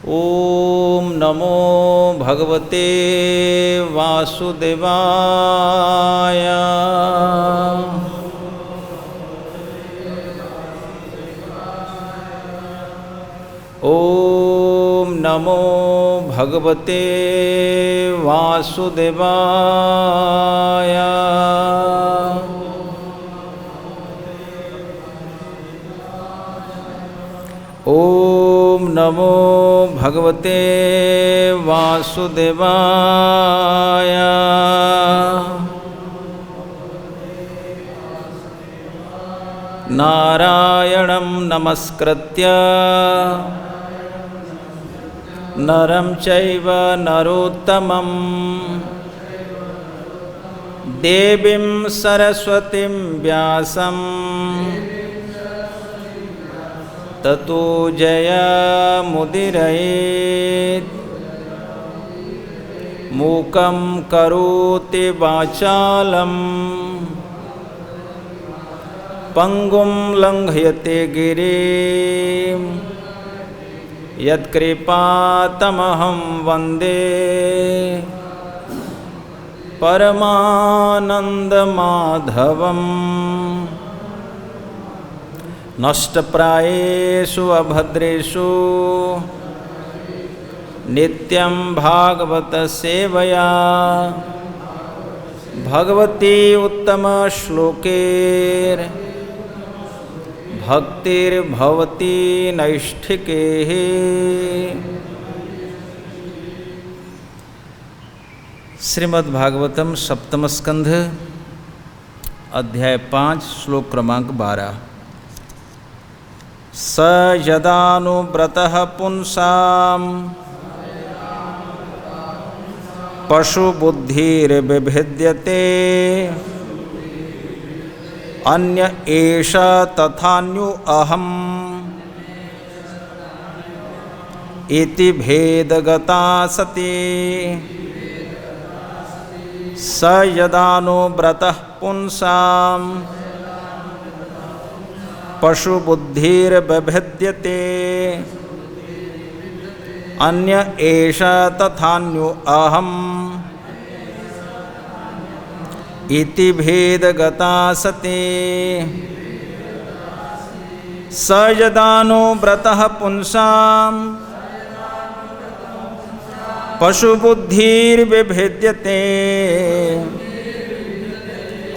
ओम नमो भगवते वासुदेवाय। ओम नमो भगवते वासुदेवाय। ओम नमो भगवते वासुदेवाय। नारायणं नमस्कृत्य नरं चैव नरोत्तमं देवीं सरस्वतीं व्यासं ततो जयमुदीरयेत्। मूकं करोति वाचालं पंगुं लंघयते गिरिं यत्कृपातमहं वन्दे परमानन्दमाधवम्। नष्टप्रायेषु अभद्रेषु नित्यं भागवत सेवया भगवती उत्तम श्लोकेर भक्तिर्भवती नैष्ठिकेः। श्रीमद्भागवतम सप्तम स्कंध अध्याय 5 श्लोक क्रमांक 12। स यदानुव्रतः पुंसां पशुबुद्धिर्विभिद्यते अन्य एष तथान्यो अहम् इति भेदगता सती। स यदानुव्रतः पुंसां पशुबुद्धिर्विभिद्यते अन्य एष तथान्यो अहम् इति भेदगता सती। स यदानुव्रतः पुंसां पशुबुद्धिर्विभिद्यते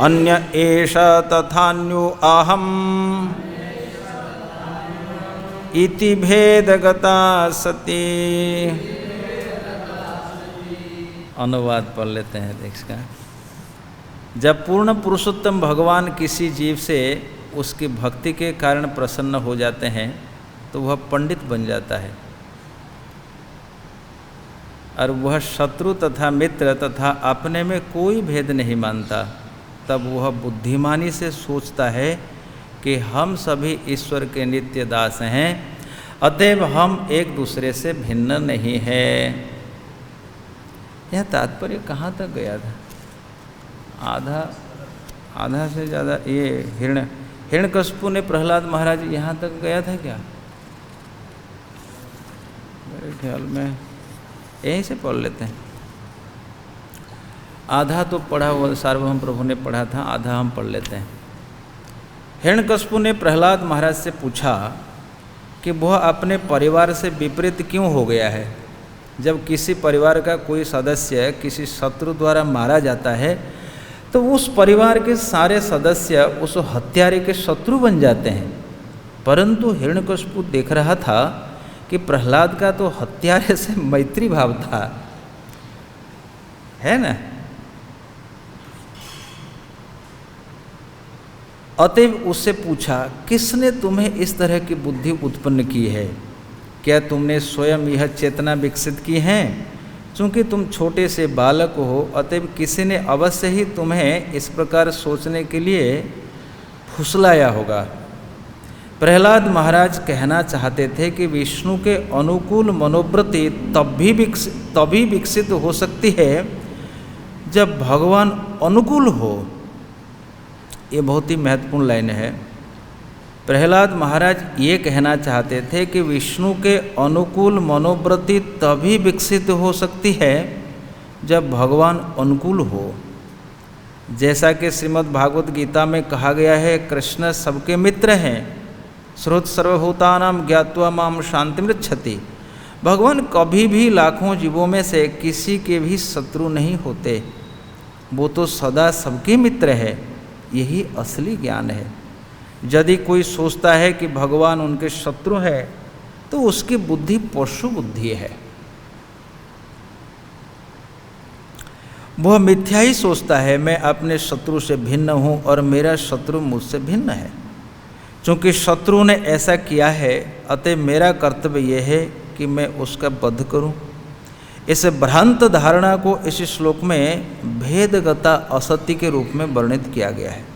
अन्य एष तथान्यो अहम् इति भेदगता सती। अनुवाद पढ़ लेते हैं इसका। जब पूर्ण पुरुषोत्तम भगवान किसी जीव से उसकी भक्ति के कारण प्रसन्न हो जाते हैं तो वह पंडित बन जाता है और वह शत्रु तथा मित्र तथा अपने में कोई भेद नहीं मानता। तब वह बुद्धिमानी से सोचता है कि हम सभी ईश्वर के नित्य दास हैं, अतएव हम एक दूसरे से भिन्न नहीं हैं। यह तात्पर्य कहाँ तक गया था? आधा से ज़्यादा। ये हिरण्यकशिपु ने प्रहलाद महाराज यहाँ तक गया था क्या? मेरे ख्याल में यहीं से पढ़ लेते हैं। आधा तो पढ़ा हुआ सार्वभौम प्रभु ने पढ़ा था, आधा हम पढ़ लेते हैं। हिरण्यकशिपु ने प्रहलाद महाराज से पूछा कि वह अपने परिवार से विपरीत क्यों हो गया है। जब किसी परिवार का कोई सदस्य किसी शत्रु द्वारा मारा जाता है तो उस परिवार के सारे सदस्य उस हत्यारे के शत्रु बन जाते हैं। परंतु हिरण्यकशिपु देख रहा था कि प्रहलाद का तो हत्यारे से मैत्री भाव था, है ना। अतएव उससे पूछा, किसने तुम्हें इस तरह की बुद्धि उत्पन्न की है? क्या तुमने स्वयं यह चेतना विकसित की है? चूँकि तुम छोटे से बालक हो, अतएव किसी ने अवश्य ही तुम्हें इस प्रकार सोचने के लिए फुसलाया होगा। प्रहलाद महाराज कहना चाहते थे कि विष्णु के अनुकूल मनोवृत्ति तभी विकसित हो सकती है जब भगवान अनुकूल हो। ये बहुत ही महत्वपूर्ण लाइन है। प्रहलाद महाराज ये कहना चाहते थे कि विष्णु के अनुकूल मनोवृत्ति तभी विकसित हो सकती है जब भगवान अनुकूल हो। जैसा कि श्रीमद् भागवत गीता में कहा गया है, कृष्ण सबके मित्र हैं। श्रुत सर्वभूतानां ज्ञात्वा माम शांतिमृच्छति। भगवान कभी भी लाखों जीवों में से किसी के भी शत्रु नहीं होते, वो तो सदा सबके मित्र है। यही असली ज्ञान है। यदि कोई सोचता है कि भगवान उनके शत्रु है तो उसकी बुद्धि पशु बुद्धि है। वह मिथ्या ही सोचता है, मैं अपने शत्रु से भिन्न हूँ और मेरा शत्रु मुझसे भिन्न है। क्योंकि शत्रु ने ऐसा किया है, अतः मेरा कर्तव्य यह है कि मैं उसका वध करूं। इस भ्रांत धारणा को इस श्लोक में भेदगता असत्य के रूप में वर्णित किया गया है।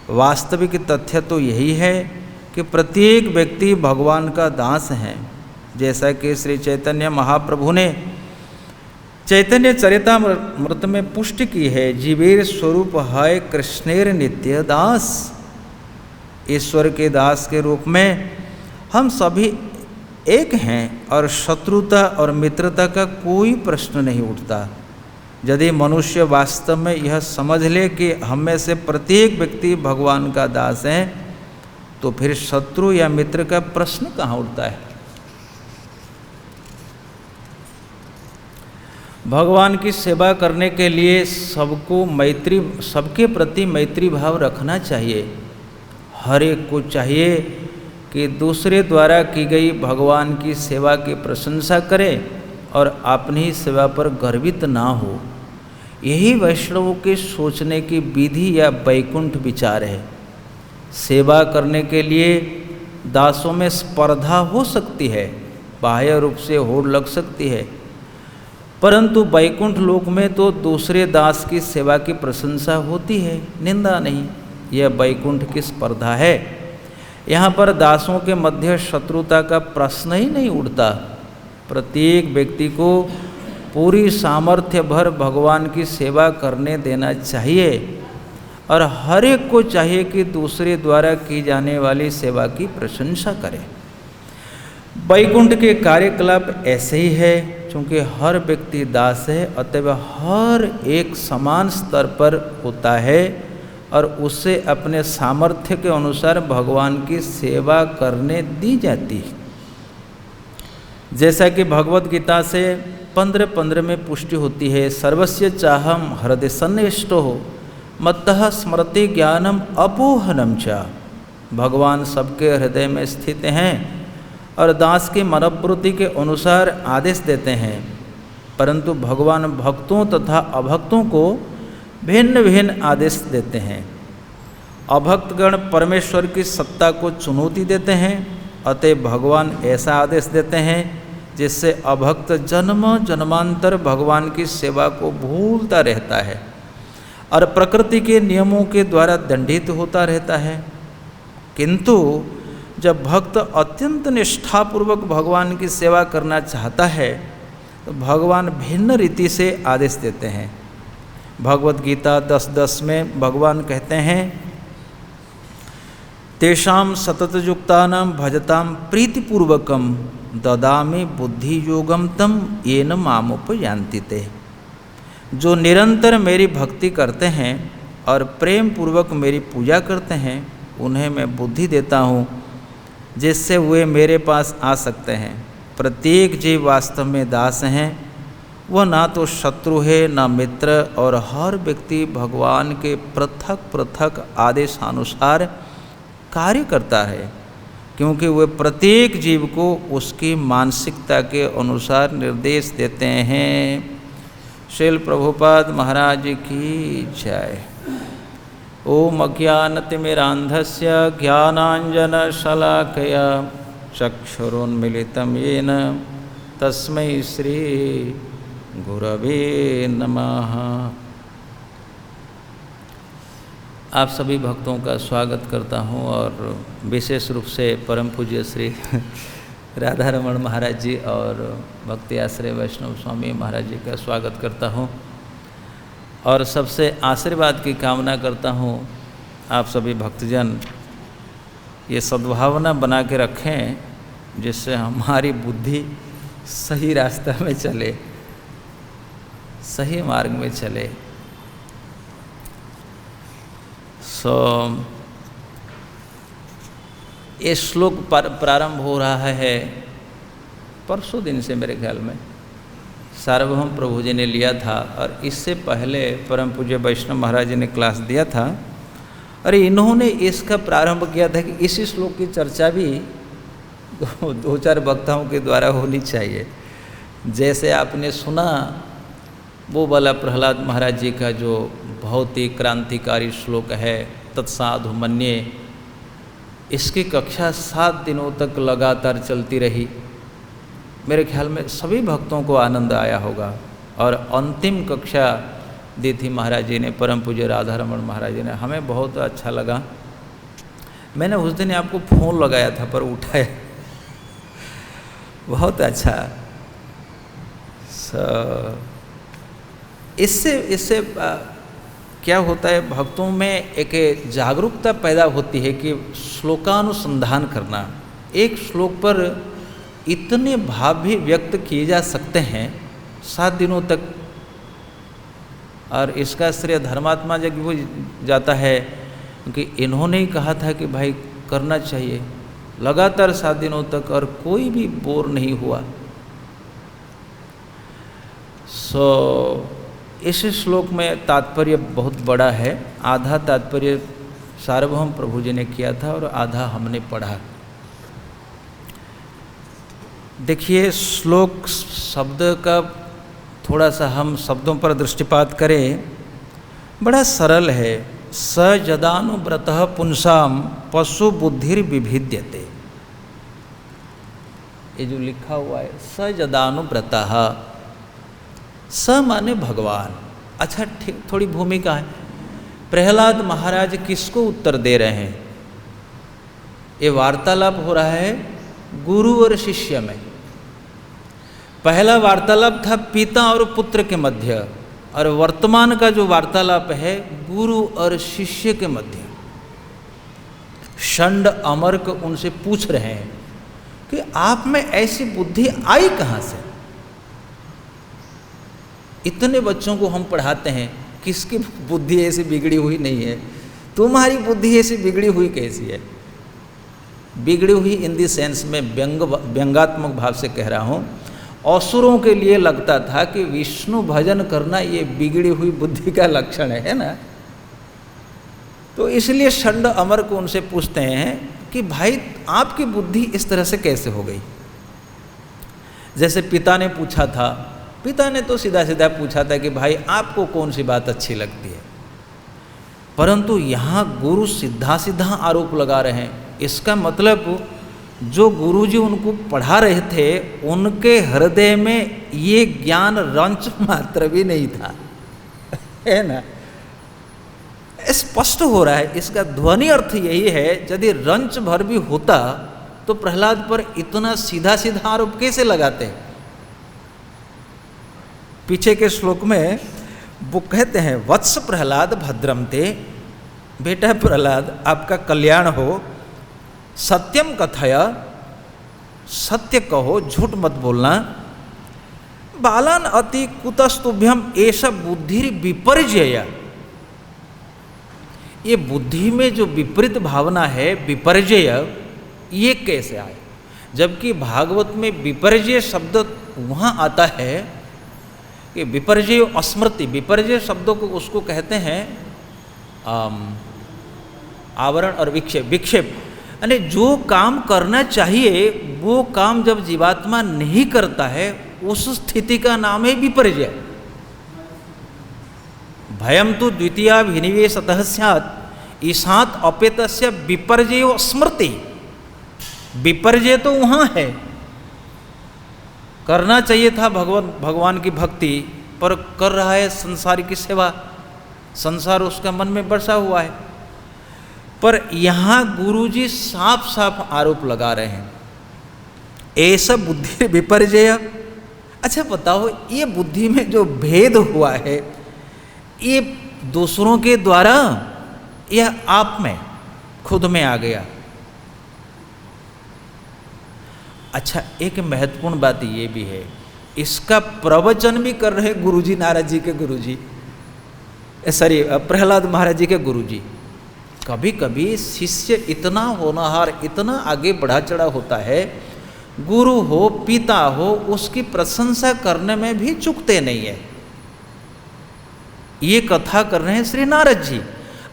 वास्तविक तथ्य तो यही है कि प्रत्येक व्यक्ति भगवान का दास है। जैसा कि श्री चैतन्य महाप्रभु ने चैतन्य चरितामृत में पुष्टि की है, जीवेर स्वरूप है कृष्णेर नित्य दास। ईश्वर के दास के रूप में हम सभी एक हैं और शत्रुता और मित्रता का कोई प्रश्न नहीं उठता। यदि मनुष्य वास्तव में यह समझ ले कि हम में से प्रत्येक व्यक्ति भगवान का दास है, तो फिर शत्रु या मित्र का प्रश्न कहाँ उठता है। भगवान की सेवा करने के लिए सबके प्रति मैत्री भाव रखना चाहिए। हर एक को चाहिए कि दूसरे द्वारा की गई भगवान की सेवा की प्रशंसा करे और अपनी सेवा पर गर्वित ना हो। यही वैष्णवों के सोचने की विधि या वैकुंठ विचार है। सेवा करने के लिए दासों में स्पर्धा हो सकती है, बाह्य रूप से होड़ लग सकती है, परंतु वैकुंठ लोक में तो दूसरे दास की सेवा की प्रशंसा होती है, निंदा नहीं। यह वैकुंठ की स्पर्धा है। यहाँ पर दासों के मध्य शत्रुता का प्रश्न ही नहीं उठता। प्रत्येक व्यक्ति को पूरी सामर्थ्य भर भगवान की सेवा करने देना चाहिए और हर एक को चाहिए कि दूसरे द्वारा की जाने वाली सेवा की प्रशंसा करे। वैकुंठ के कार्यकलाप ऐसे ही है। क्योंकि हर व्यक्ति दास है, अतः हर एक समान स्तर पर होता है और उसे अपने सामर्थ्य के अनुसार भगवान की सेवा करने दी जाती है। जैसा कि भगवत गीता से 15:15 में पुष्टि होती है, सर्वस्य चाहम हृदय सन्निष्टो मत्तः स्मृति ज्ञानम अपोहनम च। भगवान सबके हृदय में स्थित हैं और दास की मनोवृत्ति के अनुसार आदेश देते हैं, परंतु भगवान भक्तों तथा अभक्तों को भिन्न भिन्न आदेश देते हैं। अभक्तगण परमेश्वर की सत्ता को चुनौती देते हैं, अतः भगवान ऐसा आदेश देते हैं जिससे अभक्त जन्म जन्मांतर भगवान की सेवा को भूलता रहता है और प्रकृति के नियमों के द्वारा दंडित होता रहता है। किंतु जब भक्त अत्यंत निष्ठापूर्वक भगवान की सेवा करना चाहता है तो भगवान भिन्न रीति से आदेश देते हैं। भगवत गीता 10:10 में भगवान कहते हैं, तेषां सततयुक्तानां भजतां प्रीतिपूर्वकं ददामि बुद्धि योगम तम येन मामुपयान्ति ते। जो निरंतर मेरी भक्ति करते हैं और प्रेम पूर्वक मेरी पूजा करते हैं, उन्हें मैं बुद्धि देता हूँ जिससे वे मेरे पास आ सकते हैं। प्रत्येक जीव वास्तव में दास हैं, वह ना तो शत्रु है ना मित्र, और हर व्यक्ति भगवान के पृथक पृथक आदेशानुसार कार्य करता है, क्योंकि वे प्रत्येक जीव को उसकी मानसिकता के अनुसार निर्देश देते हैं। श्रील प्रभुपाद महाराज की जय। ओम अज्ञानतिमिरान्धस्य ज्ञानाञ्जनशलाकया चक्षुरुन्मिलितं येन तस्मै श्री गुरवे नमः। आप सभी भक्तों का स्वागत करता हूं और विशेष रूप से परम पूज्य श्री राधा रमण महाराज जी और भक्ति आश्रय वैष्णव स्वामी महाराज जी का स्वागत करता हूं और सबसे आशीर्वाद की कामना करता हूं। आप सभी भक्तजन ये सद्भावना बना के रखें जिससे हमारी बुद्धि सही रास्ते में चले, सही मार्ग में चले। ये श्लोक प्रारंभ हो रहा है परसों दिन से मेरे ख्याल में सार्वभौम प्रभु जी ने लिया था, और इससे पहले परम पूज्य वैष्णव महाराज जी ने क्लास दिया था, और इन्होंने इसका प्रारंभ किया था कि इसी श्लोक की चर्चा भी दो चार वक्ताओं के द्वारा होनी चाहिए। जैसे आपने सुना वो वाला प्रहलाद महाराज जी का जो बहुत ही क्रांतिकारी श्लोक है, तत्साधु मन्ये, इसकी कक्षा 7 दिनों तक लगातार चलती रही। मेरे ख्याल में सभी भक्तों को आनंद आया होगा। और अंतिम कक्षा दी थी महाराज जी ने, परम पूज्य राधा रमण महाराज जी ने, हमें बहुत अच्छा लगा। मैंने उस दिन आपको फ़ोन लगाया था पर उठाया, बहुत अच्छा। इससे क्या होता है, भक्तों में एक जागरूकता पैदा होती है कि श्लोकानुसंधान करना। एक श्लोक पर इतने भाव भी व्यक्त किए जा सकते हैं 7 दिनों तक, और इसका श्रेय धर्मात्मा जी को जाता है, क्योंकि इन्होंने ही कहा था कि भाई करना चाहिए लगातार 7 दिनों तक, और कोई भी बोर नहीं हुआ। इस श्लोक में तात्पर्य बहुत बड़ा है। आधा तात्पर्य सार्वभौम प्रभु जी ने किया था और आधा हमने पढ़ा। देखिए, श्लोक शब्द का थोड़ा सा हम शब्दों पर दृष्टिपात करें, बड़ा सरल है। स जदानुव्रतः पुंसाम पशु बुद्धिर विभिद्यते, ये जो लिखा हुआ है, स जदानुव्रतः, स माने भगवान। अच्छा, ठीक, थोड़ी भूमिका है। प्रहलाद महाराज किसको उत्तर दे रहे हैं? ये वार्तालाप हो रहा है गुरु और शिष्य में। पहला वार्तालाप था पिता और पुत्र के मध्य, और वर्तमान का जो वार्तालाप है गुरु और शिष्य के मध्य। षंड अमर्क उनसे पूछ रहे हैं कि आप में ऐसी बुद्धि आई कहाँ से? इतने बच्चों को हम पढ़ाते हैं, किसकी बुद्धि ऐसी बिगड़ी हुई नहीं है? तुम्हारी बुद्धि ऐसी बिगड़ी हुई कैसी है? बिगड़ी हुई इन दी सेंस में व्यंगात्मक भाव से कह रहा हूँ। असुरों के लिए लगता था कि विष्णु भजन करना ये बिगड़ी हुई बुद्धि का लक्षण है ना। तो इसलिए षंड अमर को उनसे पूछते हैं कि भाई आपकी बुद्धि इस तरह से कैसे हो गई? जैसे पिता ने पूछा था, पिता ने तो सीधा सीधा पूछा था कि भाई आपको कौन सी बात अच्छी लगती है, परंतु यहाँ गुरु सीधा सीधा आरोप लगा रहे हैं। इसका मतलब जो गुरुजी उनको पढ़ा रहे थे उनके हृदय में ये ज्ञान रंच मात्र भी नहीं था, है ना। स्पष्ट हो रहा है, इसका ध्वनि अर्थ यही है, यदि रंच भर भी होता तो प्रहलाद पर इतना सीधा सीधा आरोप कैसे लगाते? पीछे के श्लोक में वो कहते हैं, वत्स प्रहलाद भद्रम ते, बेटा प्रहलाद आपका कल्याण हो, सत्यम कथय, सत्य कहो, झूठ मत बोलना। बालान अति कुतस्तुभ्यम एषा बुद्धि विपर्जय, ये बुद्धि में जो विपरीत भावना है विपर्जय, ये कैसे आए? जबकि भागवत में विपर्जय शब्द वहाँ आता है कि विपर्जय अस्मृति, विपर्जय शब्दों को उसको कहते हैं आवरण और विक्षेप। विक्षेप यानी जो काम करना चाहिए वो काम जब जीवात्मा नहीं करता है, उस स्थिति का नाम है विपर्जय। भयम तो द्वितीयाभिनिवेशतः स्यात्, ईशात अपेतस्य विपर्जयो स्मृति। विपर्जय तो वहाँ है, करना चाहिए था भगवान की भक्ति, पर कर रहा है संसार की सेवा, संसार उसका मन में बसा हुआ है। पर यहाँ गुरुजी साफ साफ आरोप लगा रहे हैं, ऐसा बुद्धि विपर्जय। अच्छा बताओ, ये बुद्धि में जो भेद हुआ है, ये दूसरों के द्वारा या आप में खुद में आ गया? अच्छा, एक महत्वपूर्ण बात ये भी है, इसका प्रवचन भी कर रहे गुरुजी, नारद जी के गुरुजी, सॉरी प्रहलाद महाराज जी के गुरुजी। कभी कभी शिष्य इतना होनहार, इतना आगे बढ़ा चढ़ा होता है, गुरु हो पिता हो उसकी प्रशंसा करने में भी चूकते नहीं है। ये कथा कर रहे हैं श्री नारद जी,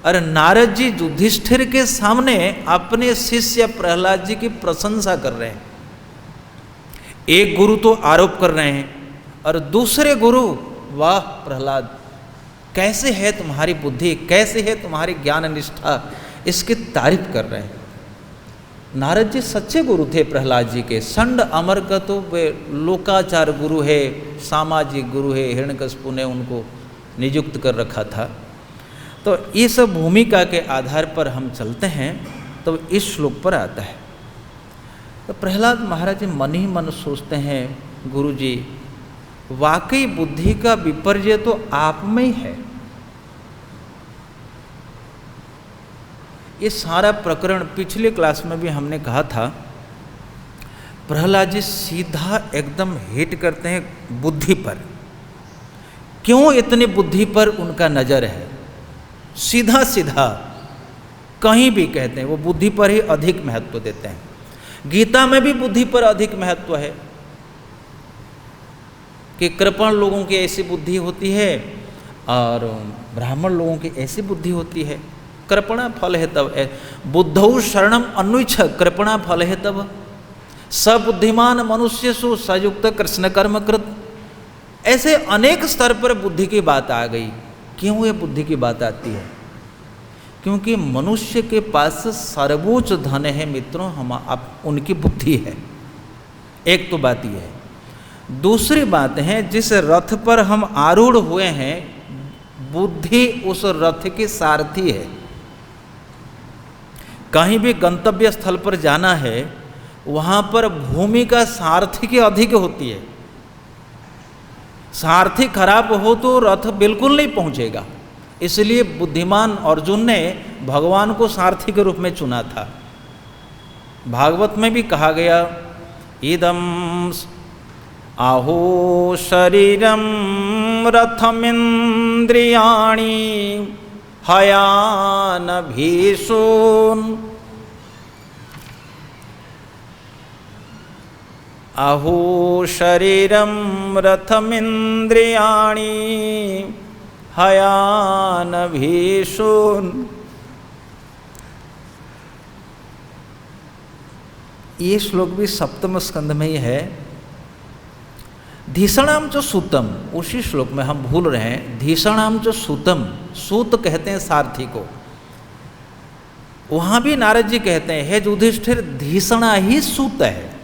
और नारद जी युधिष्ठिर के सामने अपने शिष्य प्रहलाद जी की प्रशंसा कर रहे हैं। एक गुरु तो आरोप कर रहे हैं और दूसरे गुरु, वाह प्रहलाद कैसे है तुम्हारी बुद्धि, कैसे है तुम्हारी ज्ञान निष्ठा, इसकी तारीफ कर रहे हैं। नारद जी सच्चे गुरु थे प्रहलाद जी के। संड अमर का तो वे लोकाचार गुरु है, सामाजिक गुरु है, हिरण्यकशिपु ने उनको नियुक्त कर रखा था। तो इस भूमिका के आधार पर हम चलते हैं तो इस श्लोक पर आता है। तो प्रहलाद महाराज जी मन ही मन सोचते हैं, गुरु जी वाकई बुद्धि का विपर्य तो आप में ही है। ये सारा प्रकरण पिछले क्लास में भी हमने कहा था, प्रहलाद जी सीधा एकदम हिट करते हैं बुद्धि पर। क्यों इतनी बुद्धि पर उनका नज़र है? सीधा सीधा कहीं भी कहते हैं वो बुद्धि पर ही अधिक महत्व देते हैं। गीता में भी बुद्धि पर अधिक महत्व है कि कृपण लोगों की ऐसी बुद्धि होती है और ब्राह्मण लोगों की ऐसी बुद्धि होती है। कृपणा फल है तब, बुद्धौ शरणम अन्विच्छ कृपणा फल है तब, सबुद्धिमान मनुष्य सु सयुक्त कृष्ण कर्म कृत। ऐसे अनेक स्तर पर बुद्धि की बात आ गई। क्यों ये बुद्धि की बात आती है? क्योंकि मनुष्य के पास सर्वोच्च धन है मित्रों, उनकी बुद्धि है। एक तो बात यह है। दूसरी बात है, जिस रथ पर हम आरूढ़ हुए हैं बुद्धि उस रथ की सारथी है। कहीं भी गंतव्य स्थल पर जाना है वहाँ पर भूमिका सारथी की अधिक होती है। सारथी खराब हो तो रथ बिल्कुल नहीं पहुँचेगा। इसलिए बुद्धिमान अर्जुन ने भगवान को सारथी के रूप में चुना था। भागवत में भी कहा गया, इदम आहो शरीरम रथमिंद्रियाणि हयान भीषून। आहो शरीरम रथमिंद्रियाणि हयान भीषून। ये श्लोक भी सप्तम स्कंद में ही है। धीषणाम च सूतम, उसी श्लोक में हम भूल रहे हैं। धीषणाम च सूतम, सूत कहते हैं सारथी को। वहाँ भी नारद जी कहते हैं, हे युधिष्ठिर धीषणा ही सूत है।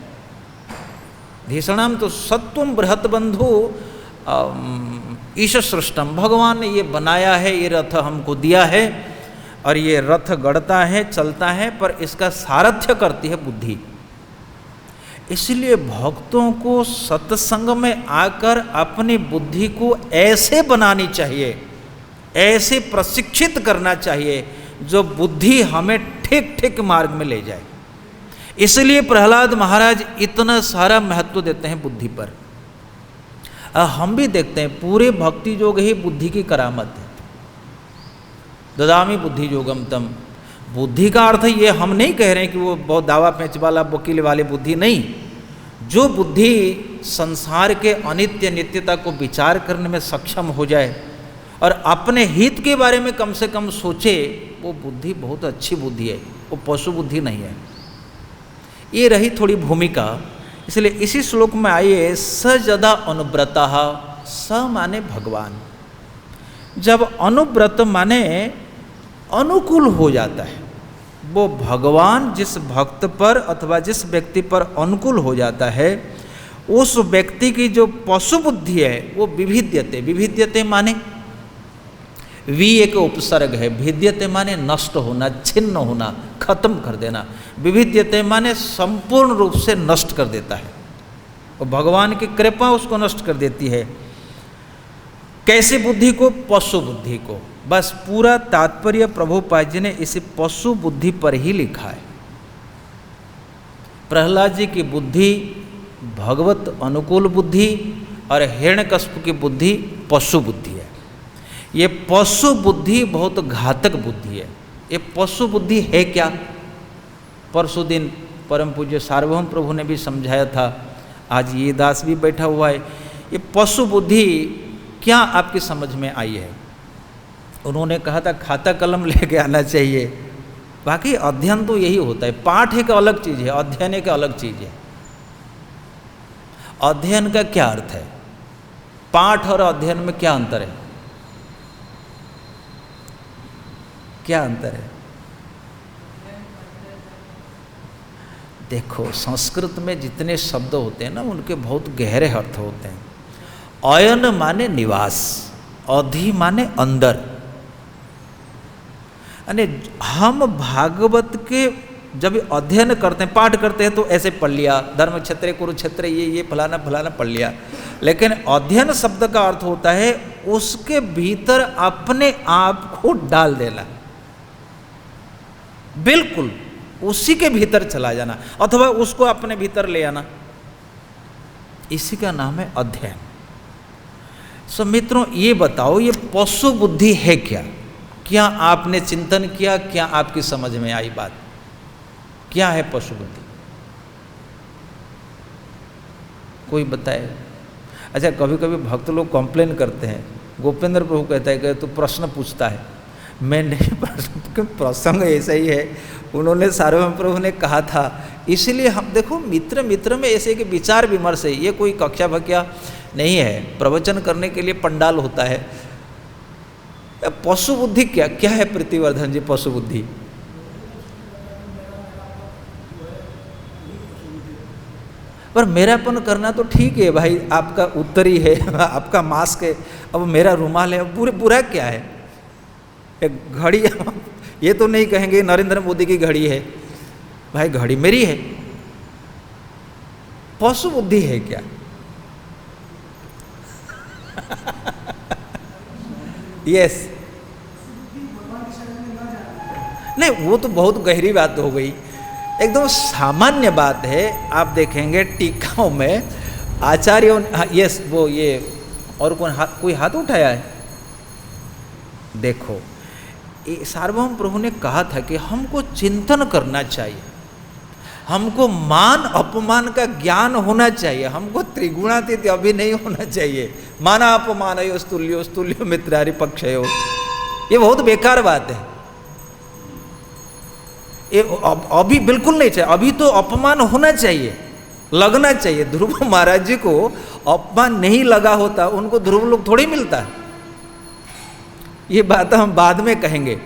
धीषणाम तो सत्वम बृहत बंधु ईश सृष्टम, भगवान ने ये बनाया है, ये रथ हमको दिया है और ये रथ गड़ता है, चलता है, पर इसका सारथ्य करती है बुद्धि। इसलिए भक्तों को सत्संग में आकर अपनी बुद्धि को ऐसे बनानी चाहिए, ऐसे प्रशिक्षित करना चाहिए जो बुद्धि हमें ठीक ठीक मार्ग में ले जाए। इसलिए प्रहलाद महाराज इतना सारा महत्व देते हैं बुद्धि पर। हम भी देखते हैं पूरे भक्ति योग ही बुद्धि की करामत है। ददामी बुद्धि योगम तम। बुद्धि का अर्थ ये हम नहीं कह रहे हैं कि वो बहुत दावा पेंच वाला वकील वाली बुद्धि नहीं। जो बुद्धि संसार के अनित्य नित्यता को विचार करने में सक्षम हो जाए और अपने हित के बारे में कम से कम सोचे, वो बुद्धि बहुत अच्छी बुद्धि है, वो पशु बुद्धि नहीं है। ये रही थोड़ी भूमिका। इसलिए इसी श्लोक में आइए, स यदा अनुव्रतः, स माने भगवान। जब अनुव्रत माने अनुकूल हो जाता है, वो भगवान जिस भक्त पर अथवा जिस व्यक्ति पर अनुकूल हो जाता है, उस व्यक्ति की जो पशु बुद्धि है वो विभिद्यते। विभिद्यते माने वी एक उपसर्ग है, भिद्यते माने नष्ट होना, छिन्न होना, खत्म कर देना। विभिद्यते माने संपूर्ण रूप से नष्ट कर देता है। और भगवान की कृपा उसको नष्ट कर देती है। कैसे बुद्धि को? पशु बुद्धि को। बस पूरा तात्पर्य प्रभुपाद जी ने इसी पशु बुद्धि पर ही लिखा है। प्रहलाद जी की बुद्धि भगवत अनुकूल बुद्धि और हिरण्यकश्यप की बुद्धि पशु बुद्धि है। ये पशु बुद्धि बहुत घातक बुद्धि है। ये पशु बुद्धि है क्या? परसों दिन परम पूज्य सार्वभौम प्रभु ने भी समझाया था, आज ये दास भी बैठा हुआ है। ये पशु बुद्धि क्या आपकी समझ में आई है? उन्होंने कहा था खाता कलम लेके आना चाहिए। बाकी अध्ययन तो यही होता है। पाठ एक अलग चीज़ है, अध्ययन एक अलग चीज़ है। अध्ययन का क्या अर्थ है? पाठ और अध्ययन में क्या अंतर है? क्या अंतर है? देखो, संस्कृत में जितने शब्द होते हैं ना, उनके बहुत गहरे अर्थ होते हैं। अयन माने निवास, अधि माने अंदर। यानी हम भागवत के जब अध्ययन करते हैं, पाठ करते हैं तो ऐसे पढ़ लिया, धर्म क्षेत्र कुरुक्षेत्र ये फलाना फलाना पढ़ लिया। लेकिन अध्ययन शब्द का अर्थ होता है उसके भीतर अपने आप को डाल देना, बिल्कुल उसी के भीतर चला जाना, अथवा उसको अपने भीतर ले आना। इसी का नाम है अध्ययन। सो मित्रों, ये बताओ, ये पशु बुद्धि है क्या? क्या आपने चिंतन किया? क्या आपकी समझ में आई बात? क्या है पशु बुद्धि? कोई बताए? अच्छा, कभी कभी भक्त लोग कंप्लेन करते हैं, गोपेंद्र प्रभु कहता है कि तू प्रश्न पूछता है। मैं नहीं, प्रसंग ऐसा ही है, उन्होंने सार्वभौम प्रभु ने कहा था। इसलिए हम देखो, मित्र में ऐसे कि विचार विमर्श है, ये कोई कक्षा भक्या नहीं है। प्रवचन करने के लिए पंडाल होता है। पशु बुद्धि क्या क्या है प्रीतिवर्धन जी? पशु बुद्धि पर मेरापन करना तो ठीक है भाई, आपका उत्तरी है, आपका मास्क है, अब मेरा रुमाल है, बुरा क्या है? एक घड़ी, ये तो नहीं कहेंगे नरेंद्र मोदी की घड़ी है, भाई घड़ी मेरी है। पशु बुद्धि है क्या? यस, नहीं वो तो बहुत गहरी बात हो गई, एकदम सामान्य बात है। आप देखेंगे टीकाओं में आचार्यों, यस वो ये, और कोई हाथ उठाया है? देखो, सार्वभौम प्रभु ने कहा था कि हमको चिंतन करना चाहिए, हमको मान अपमान का ज्ञान होना चाहिए, हमको त्रिगुणातीत अभी नहीं होना चाहिए। माना अपमान स्तुल्यो मित्रारि पक्षयो, ये बहुत बेकार बात है। ये अभी बिल्कुल नहीं चाहिए, अभी तो अपमान होना चाहिए, लगना चाहिए। ध्रुव महाराज जी को अपमान नहीं लगा होता, उनको ध्रुव लोग थोड़ी मिलता है। ये बात हम बाद में कहेंगे।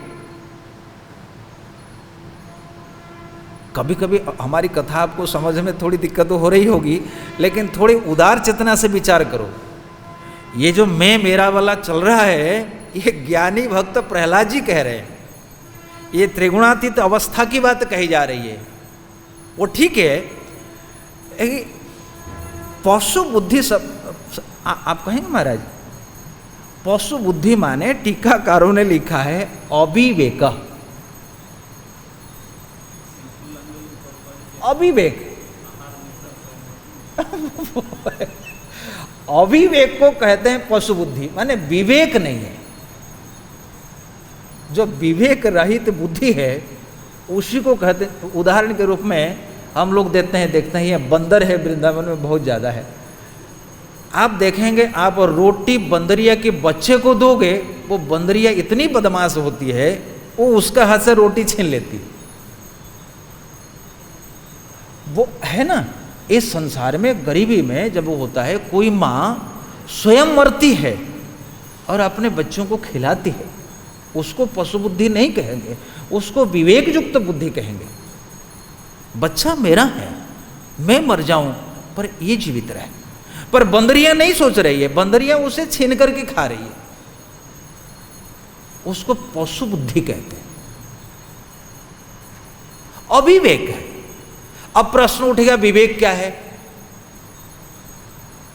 कभी कभी हमारी कथा आपको समझ में थोड़ी दिक्कत तो हो रही होगी, लेकिन थोड़ी उदार चेतना से विचार करो। ये जो मैं मेरा वाला चल रहा है, ये ज्ञानी भक्त प्रहलाद जी कह रहे हैं। ये त्रिगुणातीत अवस्था की बात कही जा रही है, वो ठीक है। पशु बुद्धि आप कहेंगे महाराज? पशु बुद्धि माने टीकाकारों ने लिखा है अविवेक। अविवेक अविवेक को कहते हैं पशु बुद्धि, माने विवेक नहीं है। जो विवेक रहित बुद्धि है उसी को कहते हैं। उदाहरण के रूप में हम लोग देते हैं, देखते हैं, ये बंदर है वृंदावन में बहुत ज़्यादा है। आप देखेंगे, आप रोटी बंदरिया के बच्चे को दोगे, वो बंदरिया इतनी बदमाश होती है, वो उसका हाथ से रोटी छीन लेती। वो है ना, इस संसार में गरीबी में जब वो होता है, कोई माँ स्वयं मरती है और अपने बच्चों को खिलाती है, उसको पशु बुद्धि नहीं कहेंगे, उसको विवेक युक्त बुद्धि कहेंगे। बच्चा मेरा है, मैं मर जाऊं पर ये जीवित रहे। पर बंदरिया नहीं सोच रही है, बंदरिया उसे छीन करके खा रही है, उसको पशु बुद्धि कहते हैं, अविवेक है। अब प्रश्न उठेगा, विवेक क्या है?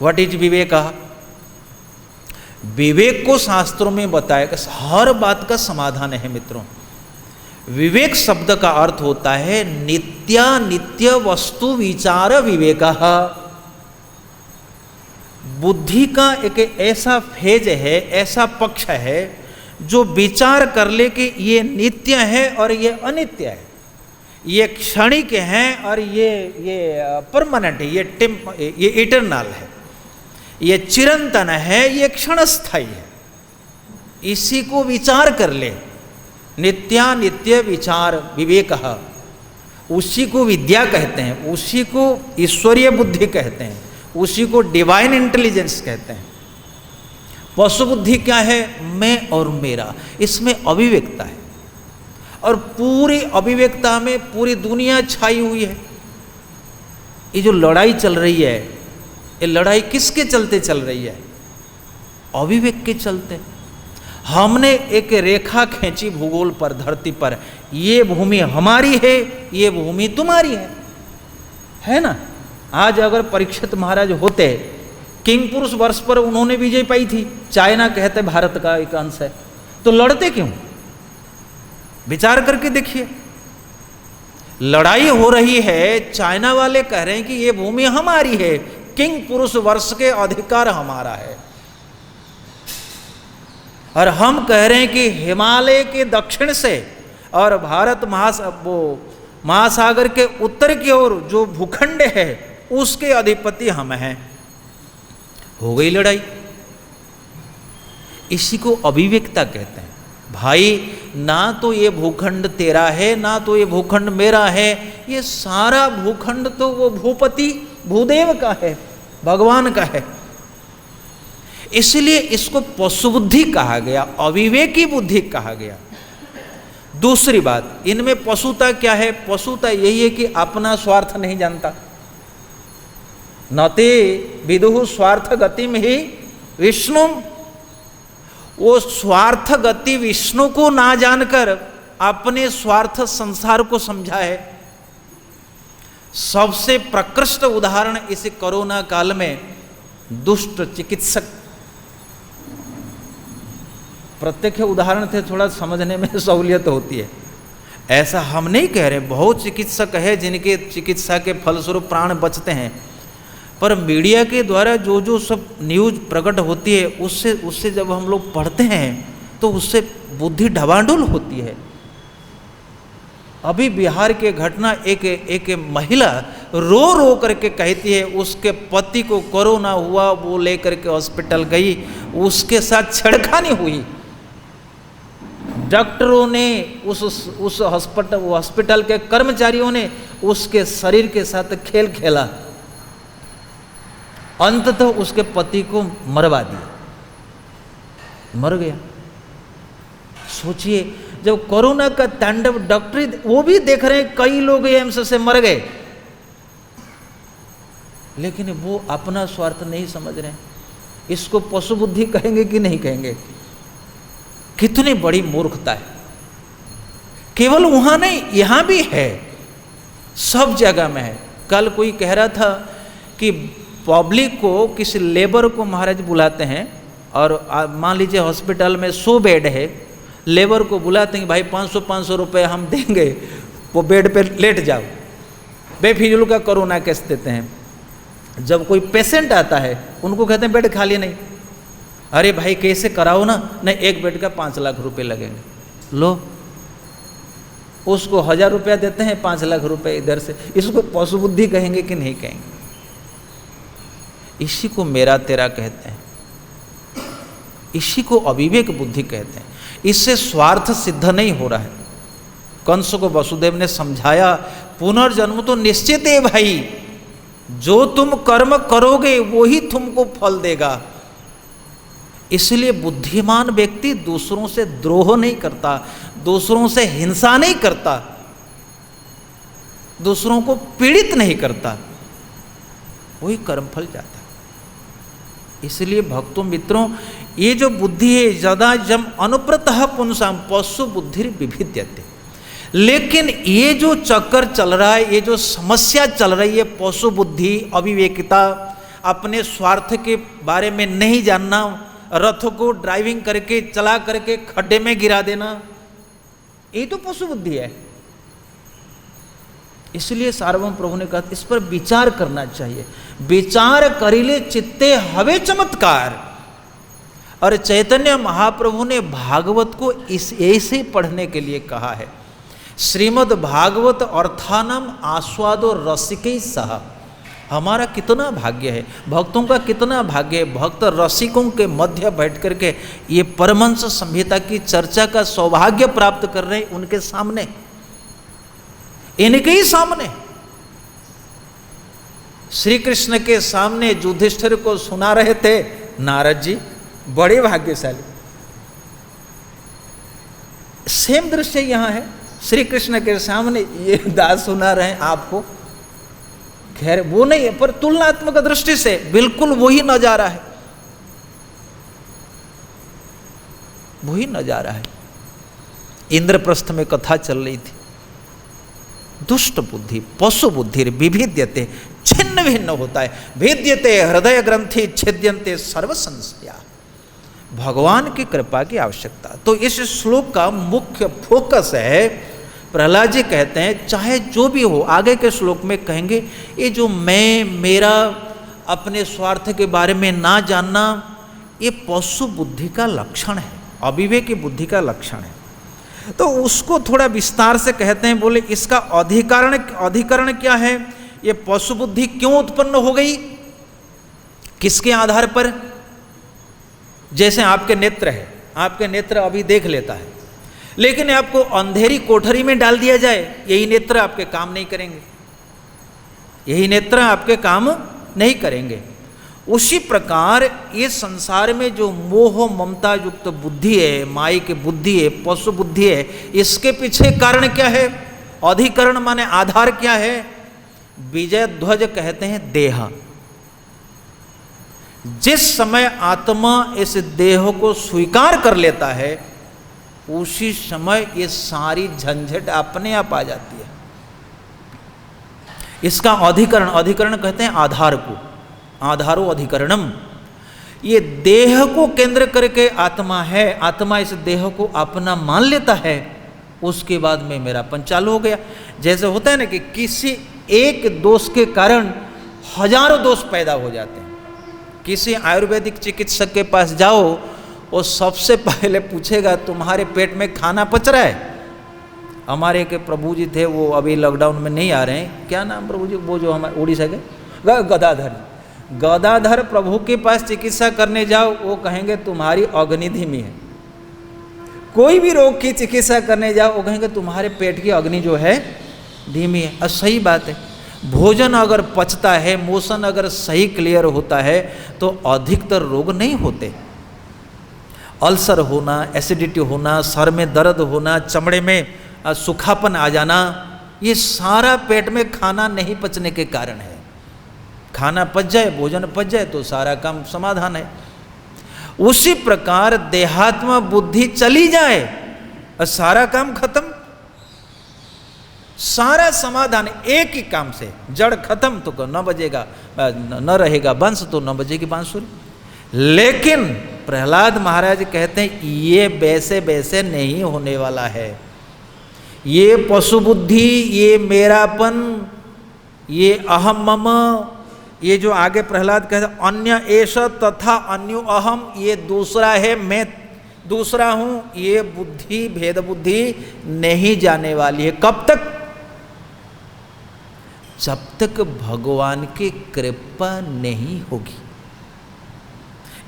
व्हाट इज विवेक? विवेक को शास्त्रों में बताया कि हर बात का समाधान है मित्रों। विवेक शब्द का अर्थ होता है नित्यानित्य वस्तु विचार विवेक। बुद्धि का एक ऐसा फेज है, ऐसा पक्ष है जो विचार कर ले कि ये नित्य है और ये अनित्य है, ये क्षणिक है और ये परमानेंट है, ये इटरनल है, ये चिरंतन है, ये क्षणस्थायी है। इसी को विचार कर ले, नित्यानित्य विचार विवेक, उसी को विद्या कहते हैं, उसी को ईश्वरीय बुद्धि कहते हैं, उसी को डिवाइन इंटेलिजेंस कहते हैं। पशु बुद्धि क्या है? मैं और मेरा, इसमें अविवेकता है, और पूरी अविवेकता में पूरी दुनिया छाई हुई है। ये जो लड़ाई चल रही है, ये लड़ाई किसके चलते चल रही है? अविवेक के चलते। हमने एक रेखा खींची भूगोल पर, धरती पर, ये भूमि हमारी है, ये भूमि तुम्हारी है ना। आज अगर परीक्षित महाराज होते, किंग पुरुष वर्ष पर उन्होंने विजय पाई थी, चाइना कहते भारत का एक अंश है, तो लड़ते क्यों? विचार करके देखिए, लड़ाई हो रही है, चाइना वाले कह रहे हैं कि ये भूमि हमारी है, किंग पुरुष वर्ष के अधिकार हमारा है, और हम कह रहे हैं कि हिमालय के दक्षिण से और भारत महासागर के उत्तर की ओर जो भूखंड है उसके अधिपति हम हैं। हो गई लड़ाई। इसी को अविवेकता कहते हैं। भाई, ना तो ये भूखंड तेरा है, ना तो ये भूखंड मेरा है, ये सारा भूखंड तो वो भूपति भूदेव का है, भगवान का है। इसलिए इसको पशु बुद्धि कहा गया, अविवेकी बुद्धि कहा गया। दूसरी बात, इनमें पशुता क्या है? पशुता यही है कि अपना स्वार्थ नहीं जानता। नते विदुः स्वार्थ गति में ही विष्णु, वो स्वार्थ गति विष्णु को ना जानकर अपने स्वार्थ संसार को समझा है। सबसे प्रकृष्ट उदाहरण इस कोरोना काल में दुष्ट चिकित्सक, प्रत्यक्ष उदाहरण थे, थोड़ा समझने में सहूलियत होती है। ऐसा हम नहीं कह रहे, बहुत चिकित्सक है जिनके चिकित्सा के फलस्वरूप प्राण बचते हैं, पर मीडिया के द्वारा जो जो सब न्यूज प्रकट होती है उससे जब हम लोग पढ़ते हैं तो उससे बुद्धि ढवांडुल होती है। अभी बिहार के घटना, एक महिला रो रो करके कहती है उसके पति को कोरोना हुआ, वो लेकर के हॉस्पिटल गई, उसके साथ छेड़खानी हुई। डॉक्टरों ने उस हॉस्पिटल के कर्मचारियों ने उसके शरीर के साथ खेल खेला, अंततः उसके पति को मरवा दिया, मर गया। सोचिए, जब कोरोना का तांडव, डॉक्टर वो भी देख रहे हैं कई लोग एम्स से मर गए, लेकिन वो अपना स्वार्थ नहीं समझ रहे हैं। इसको पशु बुद्धि कहेंगे कि नहीं कहेंगे? कितनी बड़ी मूर्खता है। केवल वहां नहीं, यहां भी है, सब जगह में है। कल कोई कह रहा था कि पब्लिक को, किसी लेबर को महाराज बुलाते हैं, और मान लीजिए हॉस्पिटल में 100 बेड है, लेबर को बुलाते हैं भाई 500 रुपये हम देंगे, वो बेड पे लेट जाओ, बेफिजूल का कोरोना केस देते हैं। जब कोई पेशेंट आता है उनको कहते हैं बेड खाली नहीं, अरे भाई कैसे कराओ ना, नहीं एक बेड का 5 लाख रुपए लगेंगे, लो उसको 1000 रुपया देते हैं, 5 लाख रुपए इधर से। इसको पशु बुद्धि कहेंगे कि नहीं कहेंगे? इसी को मेरा तेरा कहते हैं, इसी को अविवेक बुद्धि कहते हैं। इससे स्वार्थ सिद्ध नहीं हो रहा है। कंस को वसुदेव ने समझाया, पुनर्जन्म तो निश्चित है भाई, जो तुम कर्म करोगे वो ही तुमको फल देगा। इसलिए बुद्धिमान व्यक्ति दूसरों से द्रोह नहीं करता, दूसरों से हिंसा नहीं करता, दूसरों को पीड़ित नहीं करता, वही कर्मफल जाता है। इसलिए भक्तों मित्रों, ये जो बुद्धि है, यदा जम अनुप्रतः पुंसाम पशु बुद्धि विभिद्यते। लेकिन ये जो चक्कर चल रहा है, ये जो समस्या चल रही है, पशु बुद्धि, अविवेकिता, अपने स्वार्थ के बारे में नहीं जानना, रथ को ड्राइविंग करके चला करके खड्डे में गिरा देना, ये तो पशु बुद्धि है। इसलिए सार्वभौम प्रभु ने कहा इस पर विचार करना चाहिए। विचार करिले चित्ते हवे चमत्कार। और चैतन्य महाप्रभु ने भागवत को इस ऐसे पढ़ने के लिए कहा है। श्रीमद् भागवत अर्थानम आस्वादो रसिकै सह। हमारा कितना भाग्य है, भक्तों का कितना भाग्य है, भक्त रसिकों के मध्य बैठ करके ये परमहंस संहिता की चर्चा का सौभाग्य प्राप्त कर रहे हैं उनके सामने, इनके ही सामने। श्री कृष्ण के सामने युधिष्ठिर को सुना रहे थे नारद जी, बड़े भाग्यशाली। सेम दृश्य यहां है, श्री कृष्ण के सामने ये दास सुना रहे हैं आपको। खैर वो नहीं है, पर तुलनात्मक दृष्टि से बिल्कुल वही नजारा है, वही नजारा है। इंद्रप्रस्थ में कथा चल रही थी, दुष्ट बुद्धि पशु बुद्धि विभिद्यते, छिन्न भिन्न होता है। भेद्यते हृदय ग्रंथि छिद्यन्ते सर्व संशया। भगवान की कृपा की आवश्यकता। तो इस श्लोक का मुख्य फोकस है, प्रहलाद जी कहते हैं चाहे जो भी हो, आगे के श्लोक में कहेंगे ये जो मैं मेरा अपने स्वार्थ के बारे में ना जानना, ये पशु बुद्धि का लक्षण है, अविवेकी बुद्धि का लक्षण है। तो उसको थोड़ा विस्तार से कहते हैं, बोले इसका अधिकरण क्या है, ये पशु बुद्धि क्यों उत्पन्न हो गई, किसके आधार पर। जैसे आपके नेत्र है, आपके नेत्र अभी देख लेता है, लेकिन आपको अंधेरी कोठरी में डाल दिया जाए, यही नेत्र आपके काम नहीं करेंगे, यही नेत्र आपके काम नहीं करेंगे। उसी प्रकार ये संसार में जो मोह ममता युक्त बुद्धि है, माई की बुद्धि है, पशु बुद्धि है, इसके पीछे कारण क्या है, अधिकरण माने आधार क्या है। विजय ध्वज कहते हैं देह। जिस समय आत्मा इस देह को स्वीकार कर लेता है, उसी समय ये सारी झंझट अपने आप आ जाती है। इसका अधिकरण कहते हैं आधार को, आधारो अधिकरणम। ये देह को केंद्र करके आत्मा है, आत्मा इस देह को अपना मान लेता है, उसके बाद में मेरापन चालू हो गया। जैसे होता है ना कि किसी एक दोष के कारण हजारों दोष पैदा हो जाते हैं। किसी आयुर्वेदिक चिकित्सक के पास जाओ, वो सबसे पहले पूछेगा तुम्हारे पेट में खाना पच रहा है। हमारे के प्रभु जी थे, वो अभी लॉकडाउन में नहीं आ रहे हैं, क्या नाम प्रभु जी, वो जो हमारे उड़ीसा के गदाधर प्रभु के पास चिकित्सा करने जाओ, वो कहेंगे तुम्हारी अग्नि धीमी है। कोई भी रोग की चिकित्सा करने जाओ, वो कहेंगे तुम्हारे पेट की अग्नि जो है धीमी है। और सही बात है, भोजन अगर पचता है, मोशन अगर सही क्लियर होता है, तो अधिकतर रोग नहीं होते। अल्सर होना, एसिडिटी होना, सर में दर्द होना, चमड़े में सूखापन आ जाना, ये सारा पेट में खाना नहीं पचने के कारण है। खाना पच जाए, भोजन पच जाए तो सारा काम समाधान है। उसी प्रकार देहात्मा बुद्धि चली जाए और सारा काम खत्म, सारा समाधान एक ही काम से। जड़ खत्म तो न बजेगा, न रहेगा बंस तो न बजेगी बांसुरी। लेकिन प्रहलाद महाराज कहते हैं ये वैसे वैसे नहीं होने वाला है। ये पशु बुद्धि, ये मेरापन, ये अहम मम, ये जो आगे प्रहलाद कहते हैं अन्य एष तथा अन्यो अहम, ये दूसरा है, मैं दूसरा हूं, ये बुद्धि भेद बुद्धि नहीं जाने वाली है। कब तक? जब तक भगवान की कृपा नहीं होगी।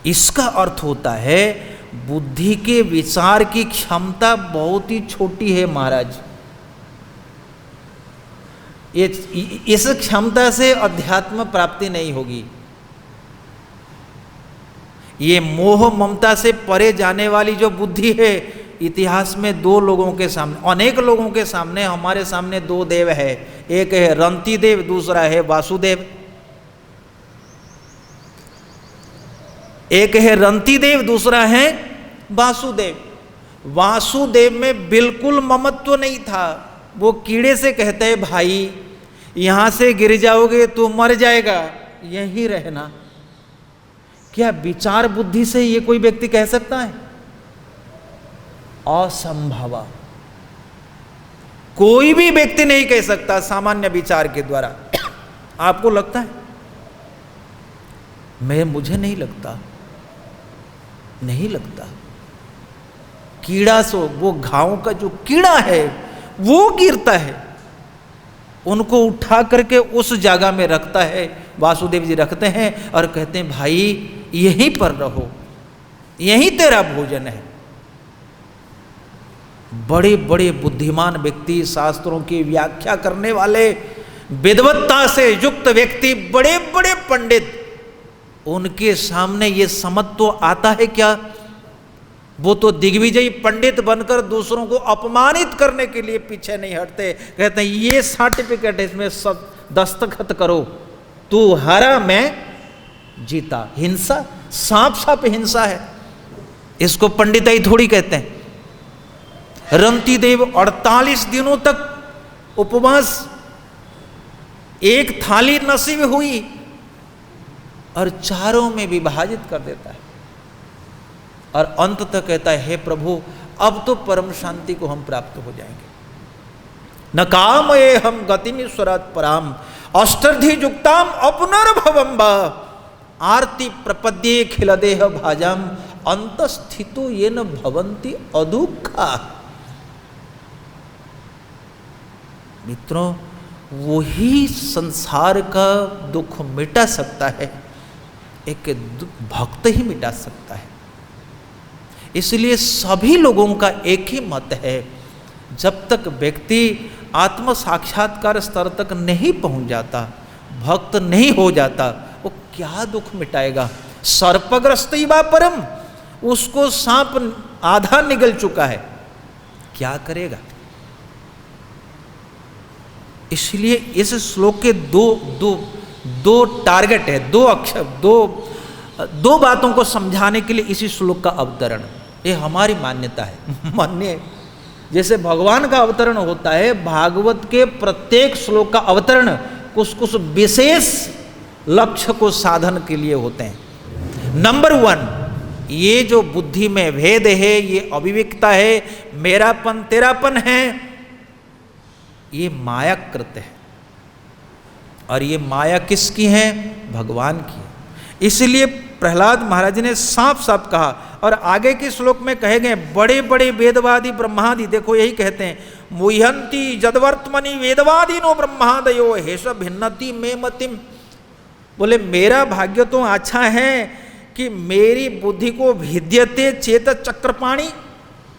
इसका अर्थ होता है बुद्धि के विचार की क्षमता बहुत ही छोटी है महाराज। इस क्षमता से अध्यात्म प्राप्ति नहीं होगी। ये मोह ममता से परे जाने वाली जो बुद्धि है, इतिहास में दो लोगों के सामने, अनेक लोगों के सामने, हमारे सामने दो देव है, एक है रंती देव, दूसरा है वासुदेव। एक है रंती देव, दूसरा है वासुदेव। वासुदेव में बिल्कुल ममत्व नहीं था। वो कीड़े से कहते हैं भाई यहां से गिर जाओगे तो मर जाएगा, यहीं रहना। क्या विचार बुद्धि से ये कोई व्यक्ति कह सकता है? असंभव। कोई भी व्यक्ति नहीं कह सकता सामान्य विचार के द्वारा। आपको लगता है? मुझे नहीं लगता, नहीं लगता। कीड़ा सो वो घावों का जो कीड़ा है वो गिरता है, उनको उठा करके उस जगह में रखता है, वासुदेव जी रखते हैं और कहते हैं भाई यहीं पर रहो, यहीं तेरा भोजन है। बड़े बड़े बुद्धिमान व्यक्ति, शास्त्रों की व्याख्या करने वाले, विद्वत्ता से युक्त व्यक्ति, बड़े बड़े पंडित, उनके सामने ये समझ तो आता है क्या? वो तो दिग्विजयी पंडित बनकर दूसरों को अपमानित करने के लिए पीछे नहीं हटते। कहते हैं ये सर्टिफिकेट इसमें सब दस्तखत करो, तू हारा मैं जीता। हिंसा, सांप साप हिंसा है, इसको पंडिताई थोड़ी कहते हैं। रंती देव 48 दिनों तक उपवास, एक थाली नसीब हुई और चारों में विभाजित कर देता है और अंत तक कहता है हे प्रभु अब तो परम शांति को हम प्राप्त हो जाएंगे। न काम ये हम गतिमीश्वरात् पराम अष्टर्धि युक्ताम अपनर्भवम वा आरती प्रपद्ये खिलदेह भाजाम अंतस्थितो ये न भवंती अदुखा। मित्रों, वही संसार का दुख मिटा सकता है, एक भक्त ही मिटा सकता है। इसलिए सभी लोगों का एक ही मत है, जब तक व्यक्ति आत्म साक्षात्कार स्तर तक नहीं पहुंच जाता, भक्त नहीं हो जाता, वो क्या दुख मिटाएगा? सर्पग्रस्त ही वा परम, उसको सांप आधा निगल चुका है, क्या करेगा? इसलिए इस श्लोक के दो टारगेट है, दो अक्षर, दो बातों को समझाने के लिए इसी श्लोक का अवतरण। ये हमारी मान्यता है, मान्य जैसे भगवान का अवतरण होता है, भागवत के प्रत्येक श्लोक का अवतरण कुछ कुछ विशेष लक्ष्य को साधन के लिए होते हैं। नंबर 1, ये जो बुद्धि में भेद है, ये अविवेकता है, मेरापन तेरापन है, ये माया कृत है और ये माया किसकी है? भगवान की है। इसलिए प्रहलाद महाराज ने साफ साफ कहा और आगे के श्लोक में कहे गए बड़े बड़े वेदवादी ब्रह्मादि, देखो यही कहते हैं मुह्यंती जदवर्तमनि वेदवादिनो ब्रह्मादयो हेष भिन्नति मे मतिम। बोले मेरा भाग्य तो अच्छा है कि मेरी बुद्धि को भिद्यते चेत चक्रपाणी,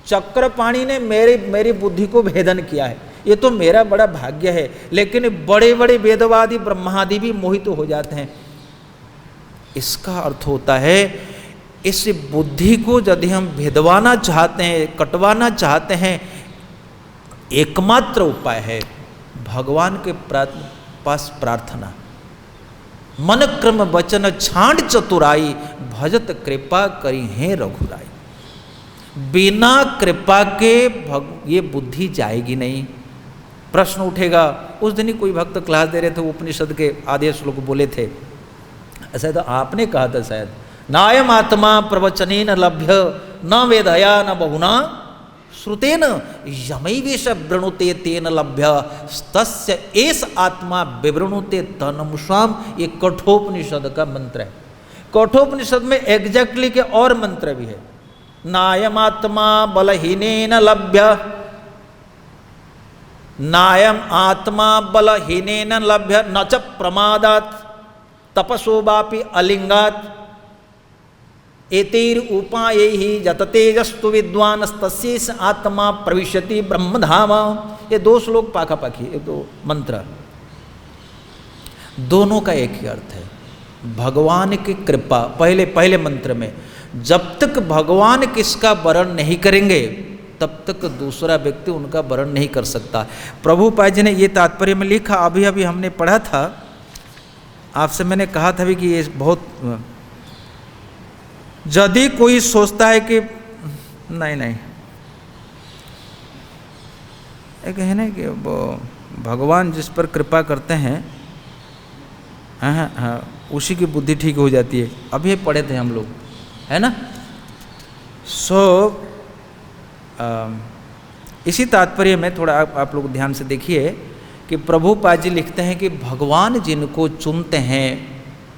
चक्रपाणी ने मेरी बुद्धि को भेदन किया है, ये तो मेरा बड़ा भाग्य है। लेकिन बड़े बड़े वेदवादी ब्रह्मादि भी मोहित हो जाते हैं। इसका अर्थ होता है इस बुद्धि को यदि हम भेदवाना चाहते हैं, कटवाना चाहते हैं, एकमात्र उपाय है भगवान के पास प्रार्थना। मन क्रम वचन छांड चतुराई भजत कृपा करी है रघुराई। बिना कृपा के ये बुद्धि जाएगी नहीं। प्रश्न उठेगा, उस दिन ही कोई भक्त क्लास दे रहे थे, उपनिषद के आधे श्लोक बोले थे, ऐसा तो आपने कहा था शायद, नायम आत्मा प्रवचनेन लभ्य न वेदया न बहुना श्रुतेन यमैवेश वृणुते तेन लभ्य तस्य एस आत्मा विवृणुते तनमुषाम। ये कठोपनिषद का मंत्र है। कठोपनिषद में एग्जैक्टली के और मंत्र भी है। नायम आत्मा बलहीनेन लभ्य, नायम आत्मा बलहीनेन लभ्य न च प्रमादात् तपसोबापि अलिंगात् एतेर उपायैहि जततेजस्तु विद्वानस्तस्यैष आत्मा प्रविशति ब्रह्मधाम। ये दो श्लोक पाखापाखी, ये दो मंत्र, दोनों का एक ही अर्थ है, भगवान की कृपा। पहले मंत्र में जब तक भगवान किसका वर्ण नहीं करेंगे तब तक दूसरा व्यक्ति उनका वर्ण नहीं कर सकता। प्रभुपाद जी ने ये तात्पर्य में लिखा, अभी अभी हमने पढ़ा था, आपसे मैंने कहा था भी कि ये बहुत, यदि कोई सोचता है कि नहीं एक है ना कि वो भगवान जिस पर कृपा करते हैं हाँ उसी की बुद्धि ठीक हो जाती है, अभी पढ़े थे हम लोग, है ना। इसी तात्पर्य में थोड़ा आप लोग ध्यान से देखिए कि प्रभुपाद जी लिखते हैं कि भगवान जिनको चुनते हैं,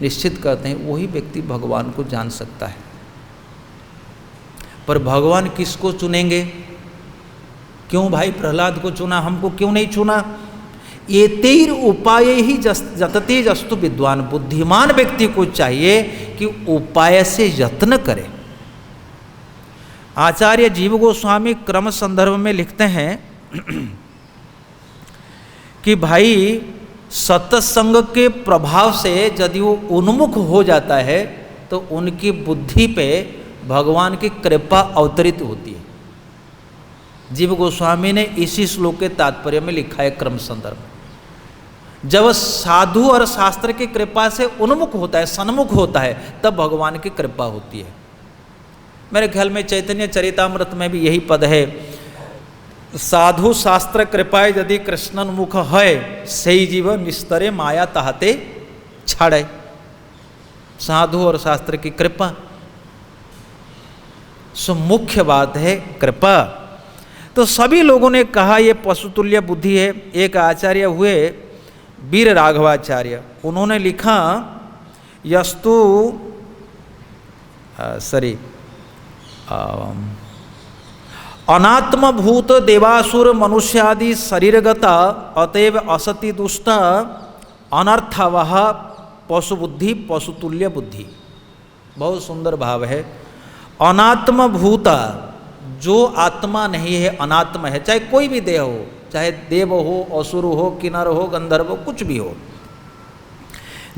निश्चित करते हैं, वही व्यक्ति भगवान को जान सकता है। पर भगवान किसको चुनेंगे? क्यों भाई प्रहलाद को चुना, हमको क्यों नहीं चुना? ये तेर उपाय ही जतते जस्तु विद्वान, बुद्धिमान व्यक्ति को चाहिए कि उपाय से यत्न करे। आचार्य जीव गोस्वामी क्रम संदर्भ में लिखते हैं कि भाई सत्संग के प्रभाव से यदि वो उन्मुख हो जाता है तो उनकी बुद्धि पे भगवान की कृपा अवतरित होती है। जीव गोस्वामी ने इसी श्लोक के तात्पर्य में लिखा है क्रम संदर्भ में। जब साधु और शास्त्र की कृपा से उन्मुख होता है, सन्मुख होता है, तब भगवान की कृपा होती है। मेरे ख्याल में चैतन्य चरितामृत में भी यही पद है, साधु शास्त्र कृपाए यदि कृष्णन्मुख है, सही जीव निस्तरे माया ताहते छाड़े। साधु और शास्त्र की कृपा, सो मुख्य बात है कृपा। तो सभी लोगों ने कहा ये पशुतुल्य बुद्धि है। एक आचार्य हुए वीर राघवाचार्य, उन्होंने लिखा यस्तु अनात्मभूत देवासुर मनुष्यादि शरीरगता अतएव असति दुष्ट अनर्थवह पशुबुद्धि पशुतुल्य बुद्धि। बहुत सुंदर भाव है। अनात्मभूता, जो आत्मा नहीं है, अनात्म है, चाहे कोई भी देह हो, चाहे देव हो, असुर हो, किन्नर हो, गंधर्व हो, कुछ भी हो।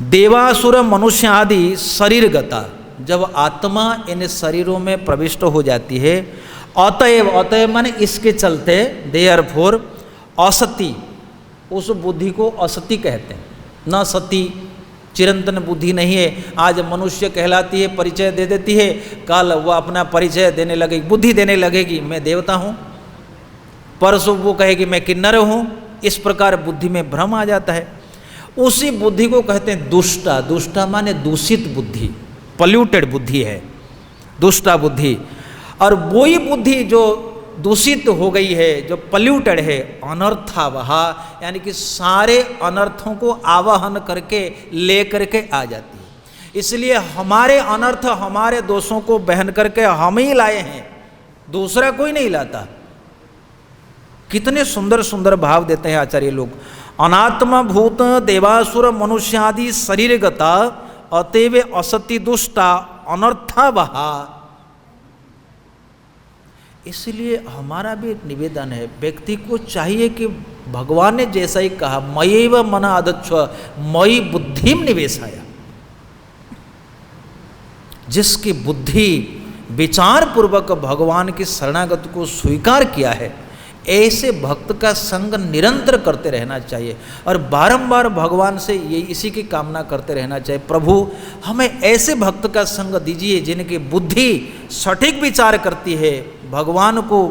देवासुर मनुष्य आदि शरीरगता, जब आत्मा इन शरीरों में प्रविष्ट हो जाती है, अतएव, अतएव माने इसके चलते, देयर फोर असति, उस बुद्धि को असति कहते हैं। न सती, चिरंतन बुद्धि नहीं है। आज मनुष्य कहलाती है, परिचय दे देती है, कल वह अपना परिचय देने लगेगी, बुद्धि देने लगेगी मैं देवता हूँ, परसों वो कहेगी मैं किन्नर हूँ। इस प्रकार बुद्धि में भ्रम आ जाता है। उसी बुद्धि को कहते हैं दुष्टा। दुष्टा माने दूषित बुद्धि, पॉल्यूटेड बुद्धि है दुष्टा बुद्धि। और वही बुद्धि जो दूषित हो गई है, जो पॉल्यूटेड है, अनर्थावहा, यानी कि सारे अनर्थों को आवाहन करके ले करके आ जाती है। इसलिए हमारे अनर्थ, हमारे दोषों को बहन करके हम ही लाए हैं, दूसरा कोई नहीं लाता। कितने सुंदर सुंदर भाव देते हैं आचार्य लोग। अनात्म भूत देवासुर मनुष्यादि शरीरगता अतएव असति दुष्टा अनर्थावहा। इसलिए हमारा भी एक निवेदन है, व्यक्ति को चाहिए कि भगवान ने जैसा ही कहा, मयैव मन आदच्छ मयि बुद्धिम निवेशाय, जिसकी बुद्धि विचार पूर्वक भगवान की शरणागत को स्वीकार किया है, ऐसे भक्त का संग निरंतर करते रहना चाहिए और बारंबार भगवान से ये इसी की कामना करते रहना चाहिए, प्रभु हमें ऐसे भक्त का संग दीजिए जिनकी बुद्धि सटीक विचार करती है, भगवान को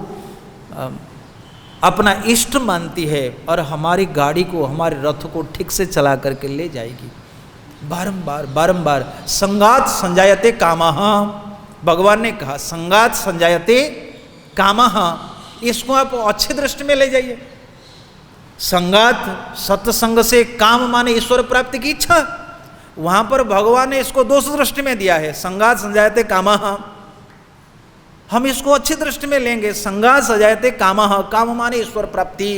अपना इष्ट मानती है और हमारी गाड़ी को, हमारे रथ को ठीक से चला करके ले जाएगी। बारंबार बारंबार संगात संजायते कामः, भगवान ने कहा संगात संजायते कामः, इसको आप अच्छे दृष्टि में ले जाइए। संगात, सत्संग से काम माने ईश्वर प्राप्ति की इच्छा, वहां पर भगवान ने इसको दोष दृष्टि में दिया है। संगात संजायते कामः, हम इसको अच्छी दृष्टि में लेंगे। संगात संजायते कामः, काम माने ईश्वर प्राप्ति,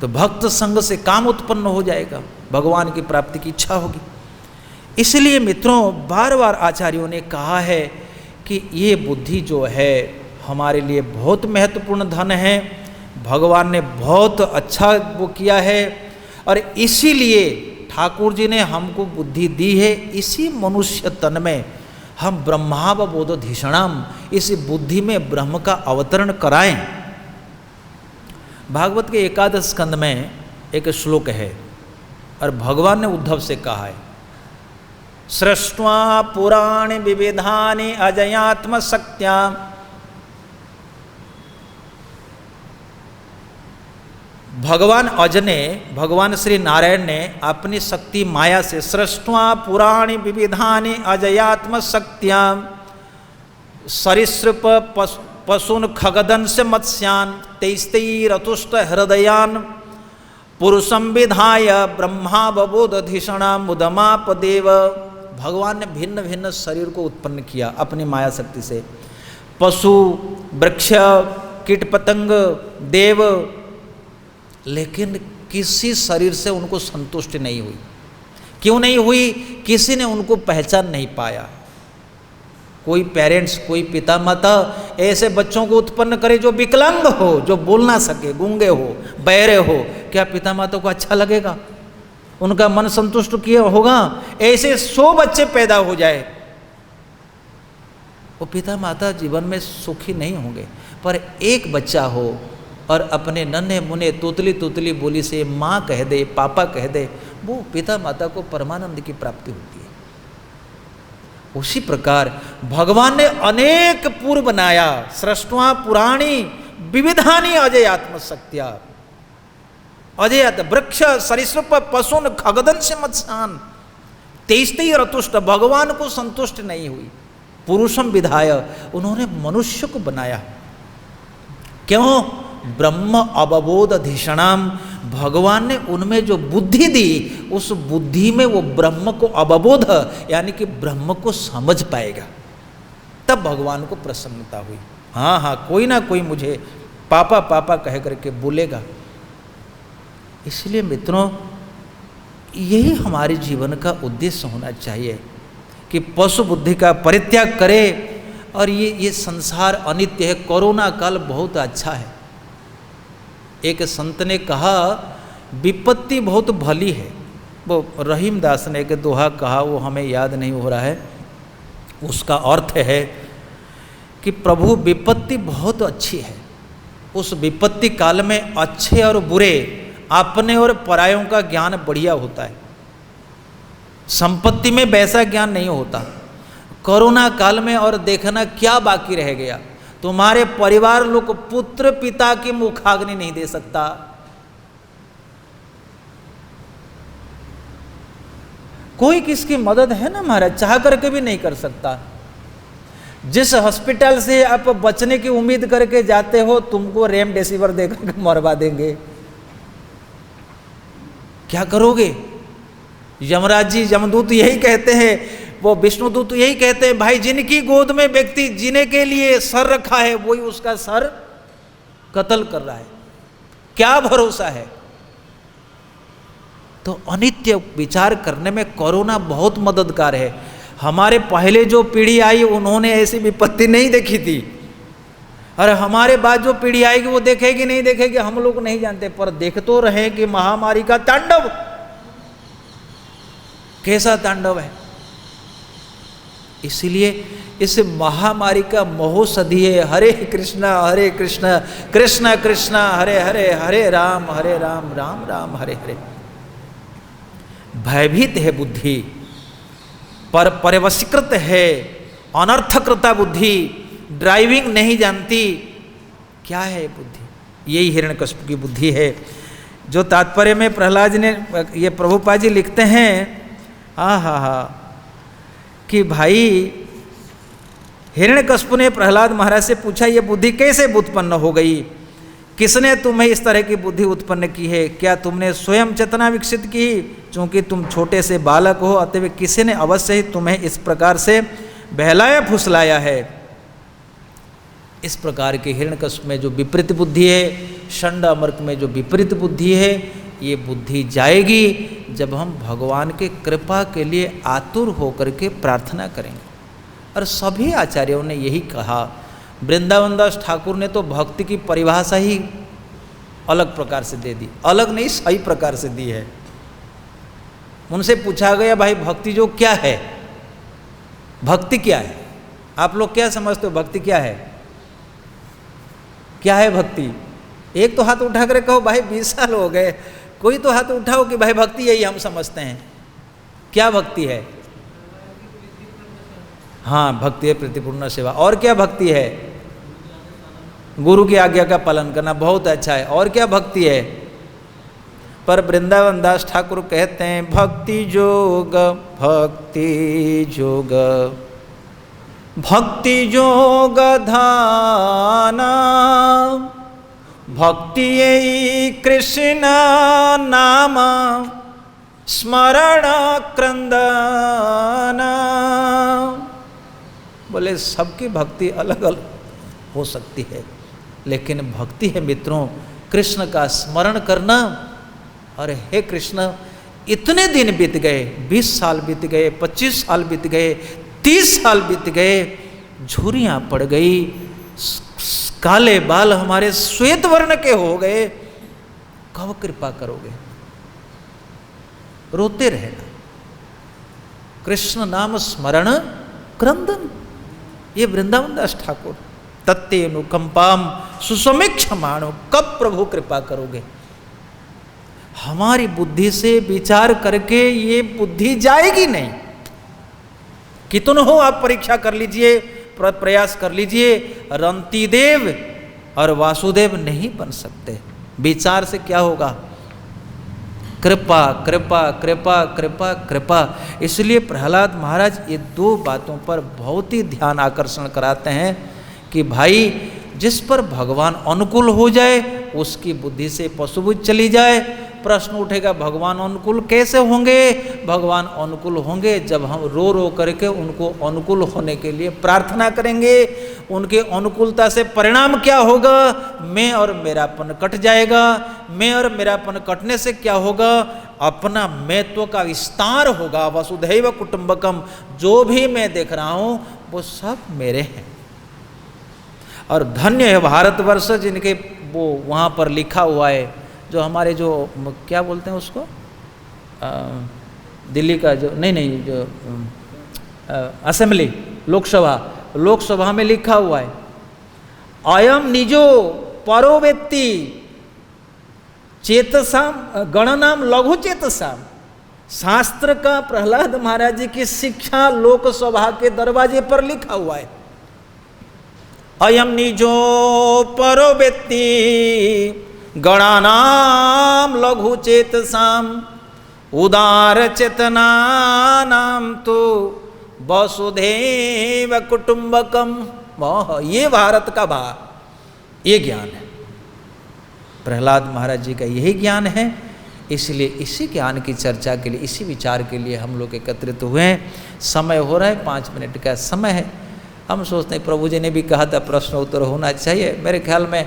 तो भक्त संग से काम उत्पन्न हो जाएगा, भगवान की प्राप्ति की इच्छा होगी। इसलिए मित्रों, बार बार आचार्यों ने कहा है कि ये बुद्धि जो है हमारे लिए बहुत महत्वपूर्ण धन है, भगवान ने बहुत अच्छा वो किया है और इसीलिए ठाकुर जी ने हमको बुद्धि दी है। इसी मनुष्य तन में हम ब्रह्मावबोधधिषणाम, इस बुद्धि में ब्रह्म का अवतरण कराएं। भागवत के एकादश स्कंद में एक श्लोक है और भगवान ने उद्धव से कहा है, सृष्ट्वा पुराण विविधानि अजयात्म शक्त्या, भगवान अज ने, भगवान श्री नारायण ने अपनी शक्ति माया से सृष्ट्वा पुराण विविधानि अजयात्म शक्त्या सरीसृप पशुन खगदंश मत्स्यान तैस्तैरतुष्ट हृदयान पुरुषम विधाय ब्रह्मा बबोधधिषणा मुदमापदेव। भगवान ने भिन्न भिन्न शरीर को उत्पन्न किया अपनी माया शक्ति से। पशु, वृक्ष, कीट पतंग, देव, लेकिन किसी शरीर से उनको संतुष्टि नहीं हुई। क्यों नहीं हुई? किसी ने उनको पहचान नहीं पाया। कोई पेरेंट्स, कोई पिता माता ऐसे बच्चों को उत्पन्न करे जो विकलांग हो, जो बोल ना सके, गूंगे हो, बहरे हो, क्या पिता माता को अच्छा लगेगा? उनका मन संतुष्ट किया होगा? ऐसे 100 बच्चे पैदा हो जाए, वो पिता माता जीवन में सुखी नहीं होंगे। पर एक बच्चा हो और अपने नन्हे मुन्ने तोतली तोतली बोली से माँ कह दे, पापा कह दे, वो पिता माता को परमानंद की प्राप्ति होती है। उसी प्रकार भगवान ने अनेक पूर्व बनाया। सृष्टवा पुराणी विविधानी अजयात्म शक्त्या। अजयात वृक्ष सरिसृप पशुन खगदंश मत्स्यान तेजते रतुष्ट। भगवान को संतुष्ट नहीं हुई, पुरुषम विधाय, उन्होंने मनुष्य को बनाया। क्यों? ब्रह्म अवबोधधिषणाम। भगवान ने उनमें जो बुद्धि दी, उस बुद्धि में वो ब्रह्म को अवबोध, यानी कि ब्रह्म को समझ पाएगा, तब भगवान को प्रसन्नता हुई। हाँ हाँ, कोई ना कोई मुझे पापा पापा कह करके बोलेगा। इसलिए मित्रों, यही हमारे जीवन का उद्देश्य होना चाहिए कि पशु बुद्धि का परित्याग करें। और ये संसार अनित्य है। कोरोना काल बहुत अच्छा है। एक संत ने कहा, विपत्ति बहुत भली है। वो रहीम दास ने एक दोहा कहा, वो हमें याद नहीं हो रहा है। उसका अर्थ है कि प्रभु विपत्ति बहुत अच्छी है। उस विपत्ति काल में अच्छे और बुरे, अपने और परायों का ज्ञान बढ़िया होता है। संपत्ति में वैसा ज्ञान नहीं होता। कोरोना काल में और देखना क्या बाकी रह गया। तुम्हारे परिवार लोग पुत्र पिता की मुखाग्नि नहीं दे सकता। कोई किसकी मदद है ना महाराज, चाह करके भी नहीं कर सकता। जिस हॉस्पिटल से आप बचने की उम्मीद करके जाते हो, तुमको रेमडेसिविर देकर मरवा देंगे। क्या करोगे? यमराज जी, यमदूत यही कहते हैं, वो विष्णुदूत यही कहते हैं, भाई जिनकी गोद में व्यक्ति जीने के लिए सर रखा है, वही उसका सर कत्ल कर रहा है। क्या भरोसा है? तो अनित्य विचार करने में कोरोना बहुत मददगार है। हमारे पहले जो पीढ़ी आई, उन्होंने ऐसी विपत्ति नहीं देखी थी, और हमारे बाद जो पीढ़ी आएगी वो देखेगी नहीं देखेगी, हम लोग नहीं जानते। पर देख तो रहे कि महामारी का तांडव कैसा तांडव है। इसलिए इस महामारी का महोषधि है हरे कृष्णा कृष्ण कृष्ण हरे हरे, हरे राम राम राम हरे हरे। भयभीत है बुद्धि, पर परिवशीकृत है, अनर्थकृता बुद्धि, ड्राइविंग नहीं जानती। क्या है बुद्धि? यही हिरण्यकश्यप की बुद्धि है। जो तात्पर्य में प्रहलाद ने, ये प्रभुपाद जी लिखते हैं, कि भाई हिरण्यकश्यप ने प्रहलाद महाराज से पूछा, ये बुद्धि कैसे उत्पन्न हो गई? किसने तुम्हें इस तरह की बुद्धि उत्पन्न की है? क्या तुमने स्वयं चेतना विकसित की? चूंकि तुम छोटे से बालक हो, अतः किसी ने अवश्य ही तुम्हें इस प्रकार से बहलाया फुसलाया है। इस प्रकार के हिरण्यकश्यप में जो विपरीत बुद्धि है, षंड अमर्क में जो विपरीत बुद्धि है, ये बुद्धि जाएगी जब हम भगवान के कृपा के लिए आतुर होकर के प्रार्थना करेंगे। और सभी आचार्यों ने यही कहा। वृंदावन दास ठाकुर ने तो भक्ति की परिभाषा ही अलग प्रकार से दे दी, अलग नहीं सही प्रकार से दी है। उनसे पूछा गया, भाई भक्ति जो क्या है, भक्ति क्या है? आप लोग क्या समझते हो भक्ति क्या है? क्या है भक्ति? एक तो हाथ उठा कर कहो, भाई 20 साल हो गए। कोई तो हाथ उठाओ कि भाई भक्ति यही हम समझते हैं। क्या भक्ति है? हाँ, भक्ति है प्रीतिपूर्ण सेवा। और क्या भक्ति है? गुरु की आज्ञा का पालन करना। बहुत अच्छा है। और क्या भक्ति है? पर वृंदावन दास ठाकुर कहते हैं, भक्ति जोग भक्ति योग धाना, भक्ति यही कृष्ण नाम स्मरण क्रंदना। बोले सबकी भक्ति अलग अलग हो सकती है, लेकिन भक्ति है मित्रों कृष्ण का स्मरण करना। और हे कृष्ण, इतने दिन बीत गए, 20 साल बीत गए, 25 साल बीत गए, 30 साल बीत गए, झुर्रियां पड़ गई, काले बाल हमारे श्वेत वर्ण के हो गए, कब कृपा करोगे? रोते रहना। कृष्ण नाम स्मरण क्रंदन, ये वृंदावन दास ठाकुर। तत्ते अनुकंपाम सुसमीक्ष मानो, कब प्रभु कृपा करोगे? हमारी बुद्धि से विचार करके ये बुद्धि जाएगी नहीं। कितन हो आप परीक्षा कर लीजिए, प्रयास कर लीजिए, रंती देव और वासुदेव नहीं बन सकते। विचार से क्या होगा? कृपा कृपा कृपा कृपा कृपा। इसलिए प्रहलाद महाराज ये दो बातों पर बहुत ही ध्यान आकर्षण कराते हैं कि भाई जिस पर भगवान अनुकूल हो जाए उसकी बुद्धि से पशुबुद्धि चली जाए। प्रश्न उठेगा भगवान अनुकूल कैसे होंगे? भगवान अनुकूल होंगे जब हम रो रो करके उनको अनुकूल होने के लिए प्रार्थना करेंगे। उनके अनुकूलता से परिणाम क्या होगा? मैं और मेरापन कट जाएगा। मैं और मेरापन कटने से क्या होगा? अपना महत्व का विस्तार होगा। वसुधैव कुटुंबकम, जो भी मैं देख रहा हूँ वो सब मेरे हैं। और धन्य है भारतवर्ष जिनके वो वहाँ पर लिखा हुआ है, जो हमारे जो क्या बोलते हैं उसको, दिल्ली का जो नहीं जो असेंबली, लोकसभा में लिखा हुआ है, अयम निजो परो व्यक्ति चेतसाम गणनाम लघु चेतसाम। शास्त्र का प्रहलाद महाराज जी की शिक्षा लोकसभा के दरवाजे पर लिखा हुआ है। अयम निजो परो व्यक्ति गणानाम लघु चेतसाम उदार चेतनानाम तो वसुधैव कुटुंबकम। ये भारत का भाव, ये ज्ञान है। प्रहलाद महाराज जी का यही ज्ञान है। इसलिए इसी ज्ञान की चर्चा के लिए, इसी विचार के लिए हम लोग एकत्रित हुए हैं। समय हो रहा है, 5 मिनट का समय है। हम सोचते हैं प्रभु जी ने भी कहा था प्रश्न उत्तर होना चाहिए। मेरे ख्याल में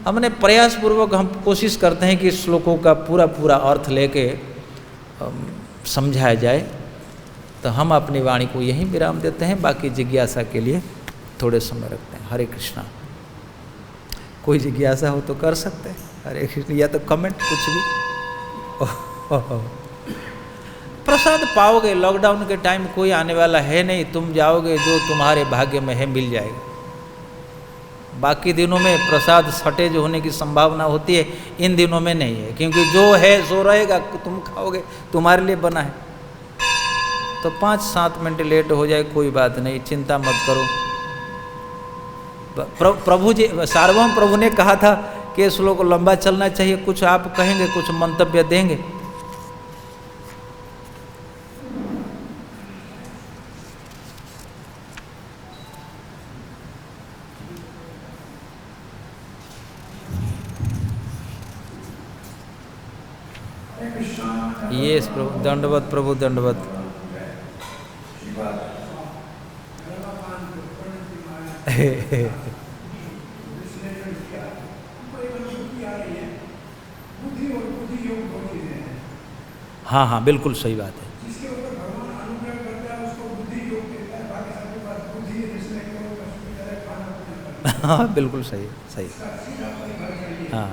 हमने प्रयासपूर्वक हम कोशिश करते हैं कि श्लोकों का पूरा पूरा अर्थ लेके समझाया जाए। तो हम अपनी वाणी को यहीं विराम देते हैं, बाकी जिज्ञासा के लिए थोड़े समय रखते हैं। हरे कृष्णा। कोई जिज्ञासा हो तो कर सकते हैं। हरे कृष्ण, या तो कमेंट कुछ भी। प्रसाद पाओगे, लॉकडाउन के टाइम कोई आने वाला है नहीं, तुम जाओगे, जो तुम्हारे भाग्य में है मिल जाएगा। बाकी दिनों में प्रसाद शॉर्टेज होने की संभावना होती है, इन दिनों में नहीं है, क्योंकि जो है सो रहेगा, तुम खाओगे, तुम्हारे लिए बना है। तो 5-7 मिनट लेट हो जाए कोई बात नहीं, चिंता मत करो। प्रभु जी, सार्वभौम प्रभु ने कहा था कि श्लोक लंबा चलना चाहिए। कुछ आप कहेंगे, कुछ मंतव्य देंगे? यस प्रभु, दंडवत प्रभु, दंडवत। हाँ हाँ, बिल्कुल सही बात है। हाँ बिल्कुल सही, सही। हाँ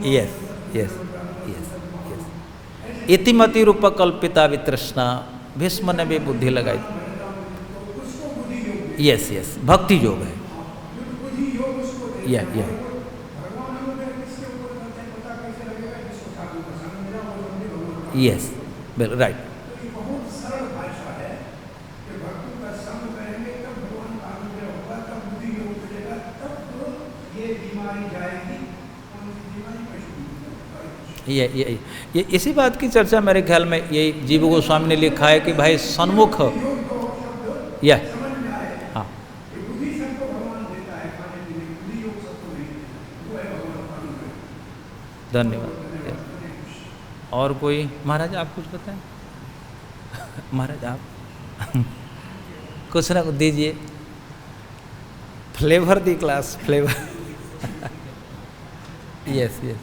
यस यस यस यस। इतिमति रूप कल्पिता वितृष्णा, भीष्म ने भी बुद्धि लगाई। यस यस, भक्ति योग है। या यस, बिल्कुल राइट। ये इसी बात की चर्चा मेरे ख्याल में यही जीव गोस्वामी ने लिखा है कि भाई सन्मुख यह हाँ धन्यवाद। और कोई महाराज आप कुछ बताएं? महाराज आप कुछ ना कुछ दीजिए, flavour the class flavour. Yes yes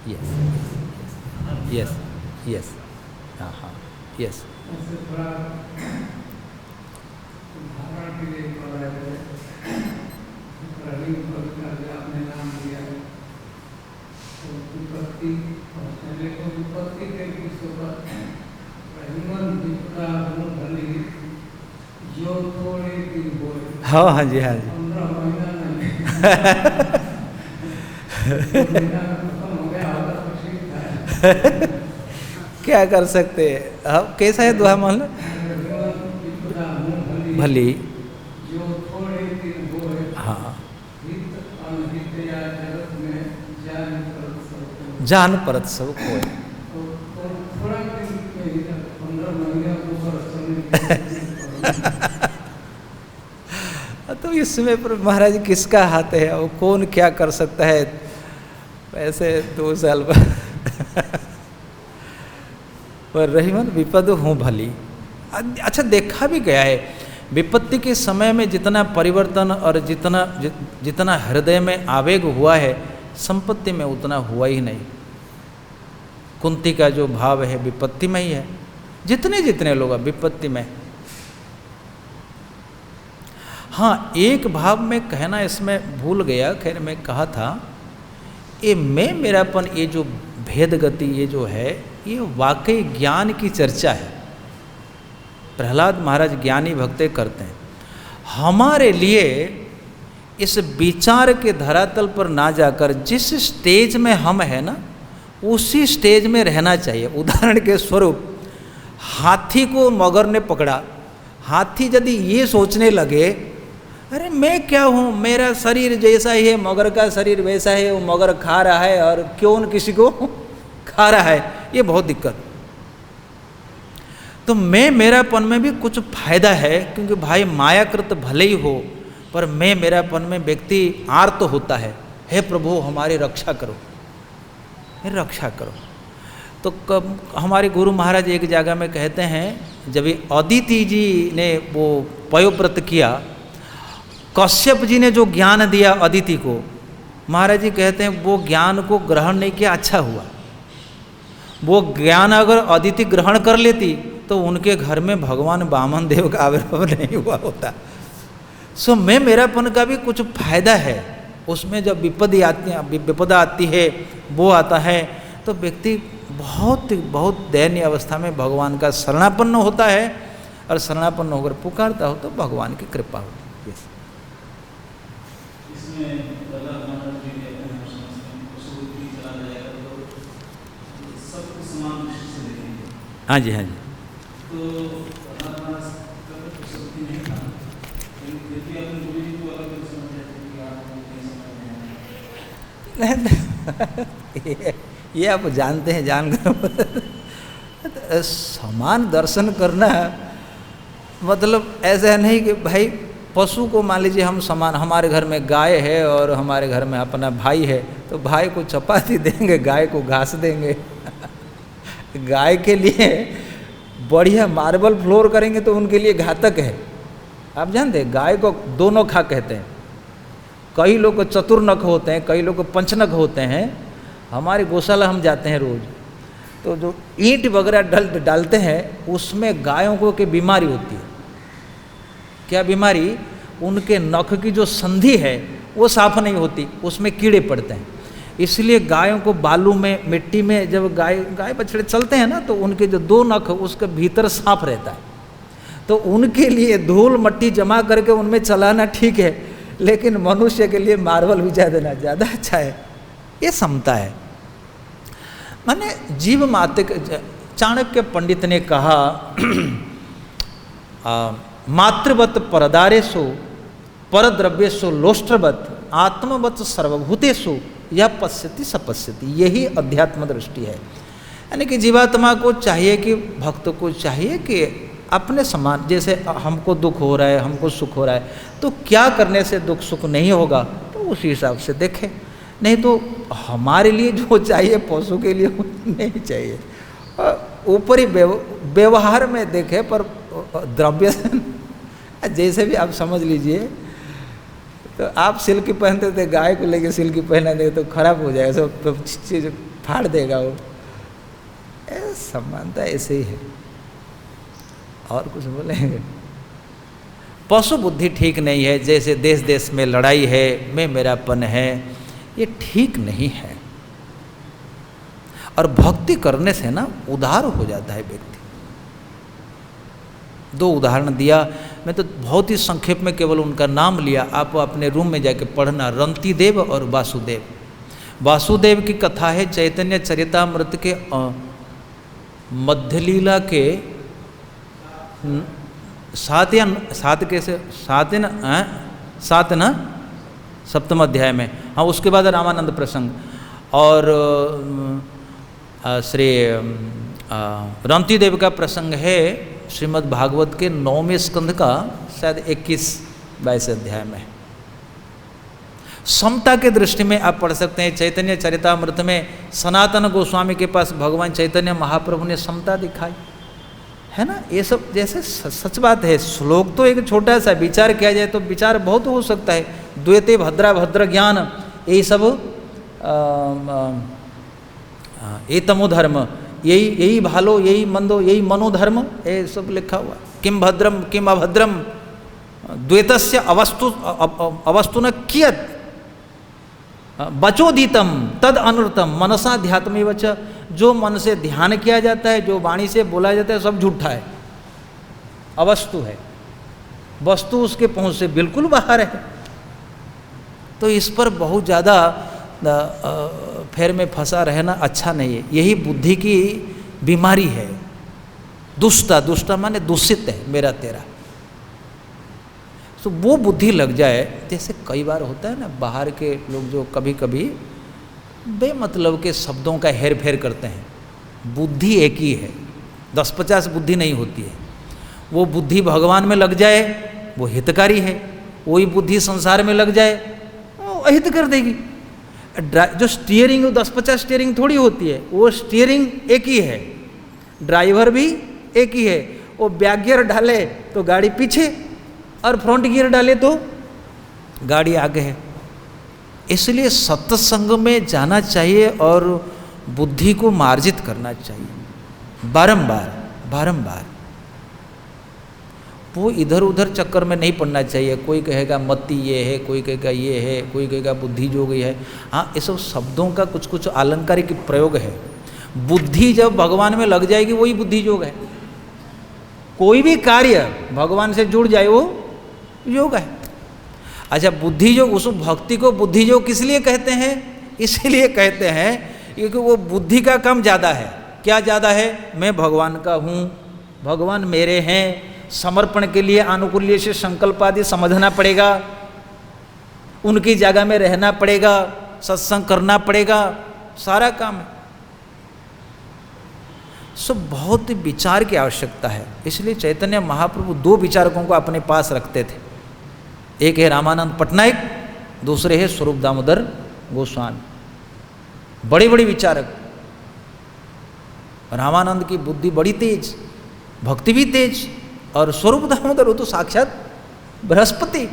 yes yes yes हाँ हाँ यस हाँ हाँ जी हाँ जी क्या कर सकते हैं अब, कैसा है दुआ मान लो भली हाँ जान परत सब खोए। तो इसमें पर महाराज किसका हाथ है, वो कौन क्या कर सकता है वैसे 2 साल पर रहीमन विपद हूँ भली। अच्छा देखा भी गया है विपत्ति के समय में जितना परिवर्तन और जितना हृदय में आवेग हुआ है संपत्ति में उतना हुआ ही नहीं। कुंती का जो भाव है विपत्ति में ही है, जितने लोग विपत्ति में। हाँ एक भाव में कहना इसमें भूल गया, खैर मैं कहा था ये मैं मेरापन ये जो भेद गति ये जो है ये वाकई ज्ञान की चर्चा है। प्रहलाद महाराज ज्ञानी भक्ते करते हैं। हमारे लिए इस विचार के धरातल पर ना जाकर जिस स्टेज में हम हैं ना उसी स्टेज में रहना चाहिए। उदाहरण के स्वरूप हाथी को मगर ने पकड़ा, हाथी यदि ये सोचने लगे अरे मैं क्या हूँ, मेरा शरीर जैसा ही है मगर का शरीर वैसा है, वो मगर खा रहा है और क्यों किसी को खा रहा है, ये बहुत दिक्कत। तो मैं मेरापन में भी कुछ फायदा है क्योंकि भाई मायाकृत भले ही हो पर मैं मेरापन में व्यक्ति आर्त होता है, हे प्रभु हमारी रक्षा करो, रक्षा करो। तो हमारे गुरु महाराज एक जगह में कहते हैं जब अदिति जी ने वो पयोव्रत किया, कश्यप जी ने जो ज्ञान दिया अदिति को, महाराज जी कहते हैं वो ज्ञान को ग्रहण नहीं किया, अच्छा हुआ। वो ज्ञान अगर अदिति ग्रहण कर लेती तो उनके घर में भगवान वामन देव का आविर्भाव नहीं हुआ होता। सो मैं मेरापन का भी कुछ फायदा है उसमें। जब विपदा आती है वो आता है तो व्यक्ति बहुत बहुत दयनीय अवस्था में भगवान का शरणापन्न होता है और शरणापन्न होकर पुकारता हो तो भगवान की कृपा होती है। हाँ जी हाँ जी ये आप जानते हैं जानकर समान दर्शन करना मतलब ऐसा नहीं कि भाई पशु को मान लीजिए हम समान, हमारे घर में गाय है और हमारे घर में अपना भाई है तो भाई को चपाती देंगे गाय को घास देंगे। गाय के लिए बढ़िया मार्बल फ्लोर करेंगे तो उनके लिए घातक है। आप जानते हैं गाय को 2 नखा कहते हैं, कई लोग को चतुर्नख होते हैं, कई लोग को पंचनख होते हैं। हमारे गौशाला हम जाते हैं रोज तो जो ईंट वगैरह डालते हैं उसमें गायों को की बीमारी होती है। क्या बीमारी? उनके नख की जो संधि है वो साफ नहीं होती, उसमें कीड़े पड़ते हैं। इसलिए गायों को बालू में मिट्टी में जब गाय बछड़े चलते हैं ना तो उनके जो 2 नख उसके भीतर साफ रहता है। तो उनके लिए धूल मट्टी जमा करके उनमें चलाना ठीक है, लेकिन मनुष्य के लिए मार्बल बिछा देना ज़्यादा अच्छा है। ये समता है। माने जीव माते चाणक्य पंडित ने कहा मातृवत परदारेषु परद्रव्येषु लोष्ट्रवत् आत्मवत् सर्वभूतेषु यह पश्यति सपश्यति, यही अध्यात्म दृष्टि है। यानी कि जीवात्मा को चाहिए कि भक्त को चाहिए कि अपने समान, जैसे हमको दुख हो रहा है, हमको सुख हो रहा है, तो क्या करने से दुख सुख नहीं होगा, तो उसी हिसाब से देखे। नहीं तो हमारे लिए जो चाहिए पशु के लिए वो नहीं चाहिए। ऊपरी व्यवहार में देखे, पर द्रव्य जैसे भी आप समझ लीजिए। तो आप सिल्क पहनते थे, गाय को लेके सिल्क पहना देंगे तो खराब हो जाएगा, सब चीज फाड़ देगा वो। समानता ऐसे ही है। और कुछ बोलेंगे? पशु बुद्धि ठीक नहीं है। जैसे देश देश में लड़ाई है, मैं मेरापन है, ये ठीक नहीं है। और भक्ति करने से ना उदार हो जाता है व्यक्ति। दो उदाहरण दिया, मैं तो बहुत ही संक्षेप में केवल उनका नाम लिया, आप अपने रूम में जाके पढ़ना। रंती देव और वासुदेव। वासुदेव की कथा है चैतन्य चरितामृत के मध्यलीला के सात ना सप्तम अध्याय में। हाँ, उसके बाद रामानंद प्रसंग। और श्री रंती देव का प्रसंग है श्रीमद् भागवत के 9वें स्कंध का शायद 21-22 अध्याय में। समता के दृष्टि में आप पढ़ सकते हैं। चैतन्य चरितामृत में सनातन गोस्वामी के पास भगवान चैतन्य महाप्रभु ने समता दिखाई है ना। ये सब जैसे सच बात है। श्लोक तो एक छोटा सा, विचार किया जाए तो विचार बहुत हो सकता है। द्वैते भद्रा भद्र ज्ञान, यही सब ये तमोधर्म, यही भालो, यही मंदो, यही मनोधर्म, ये सब लिखा हुआ। किम भद्रम किम अभद्रम द्वैतस्य अवस्तु न कियत बचोदीतम तद अनृतम मनसाध्यात्म च। जो मन से ध्यान किया जाता है, जो वाणी से बोला जाता है, सब झूठा है, अवस्तु है। वस्तु उसके पहुंच से बिल्कुल बाहर है। तो इस पर बहुत ज़्यादा फेर में फंसा रहना अच्छा नहीं है। यही बुद्धि की बीमारी है। दुष्टा माने दूषित है, मेरा तेरा। तो वो बुद्धि लग जाए। जैसे कई बार होता है ना, बाहर के लोग जो कभी कभी बेमतलब के शब्दों का हेर फेर करते हैं। बुद्धि एक ही है, 10-50 बुद्धि नहीं होती है। वो बुद्धि भगवान में लग जाए वो हितकारी है, वही बुद्धि संसार में लग जाए वो अहित कर देगी। जो स्टीयरिंग 10-50 स्टीयरिंग थोड़ी होती है, वो स्टीयरिंग एक ही है, ड्राइवर भी एक ही है। वो बैक गियर डाले तो गाड़ी पीछे, और फ्रंट गियर डाले तो गाड़ी आगे है। इसलिए सत्संग में जाना चाहिए और बुद्धि को मार्जित करना चाहिए बारंबार। वो इधर उधर चक्कर में नहीं पड़ना चाहिए। कोई कहेगा मति ये है, कोई कहेगा ये है, कोई कहेगा बुद्धि जो गई है। हाँ, ये सब शब्दों का कुछ कुछ आलंकारिक प्रयोग है। बुद्धि जब भगवान में लग जाएगी वही बुद्धि योग है। कोई भी कार्य भगवान से जुड़ जाए वो योग है। अच्छा, बुद्धि योग, उस भक्ति को बुद्धि योग किस लिए कहते हैं? इसीलिए कहते हैं क्योंकि वो बुद्धि का काम ज़्यादा है। क्या ज़्यादा है? मैं भगवान का हूँ, भगवान मेरे हैं। समर्पण के लिए आनुकूल्य से संकल्प आदि समझना पड़ेगा, उनकी जगह में रहना पड़ेगा, सत्संग करना पड़ेगा, सारा काम है। सब बहुत विचार की आवश्यकता है। इसलिए चैतन्य महाप्रभु 2 विचारकों को अपने पास रखते थे। एक है रामानंद पटनायक, दूसरे है स्वरूप दामोदर गोस्वामी। बड़े बड़े विचारक। रामानंद की बुद्धि बड़ी तेज, भक्ति भी तेज, और स्वरूप दामोदर वो तो साक्षात बृहस्पति।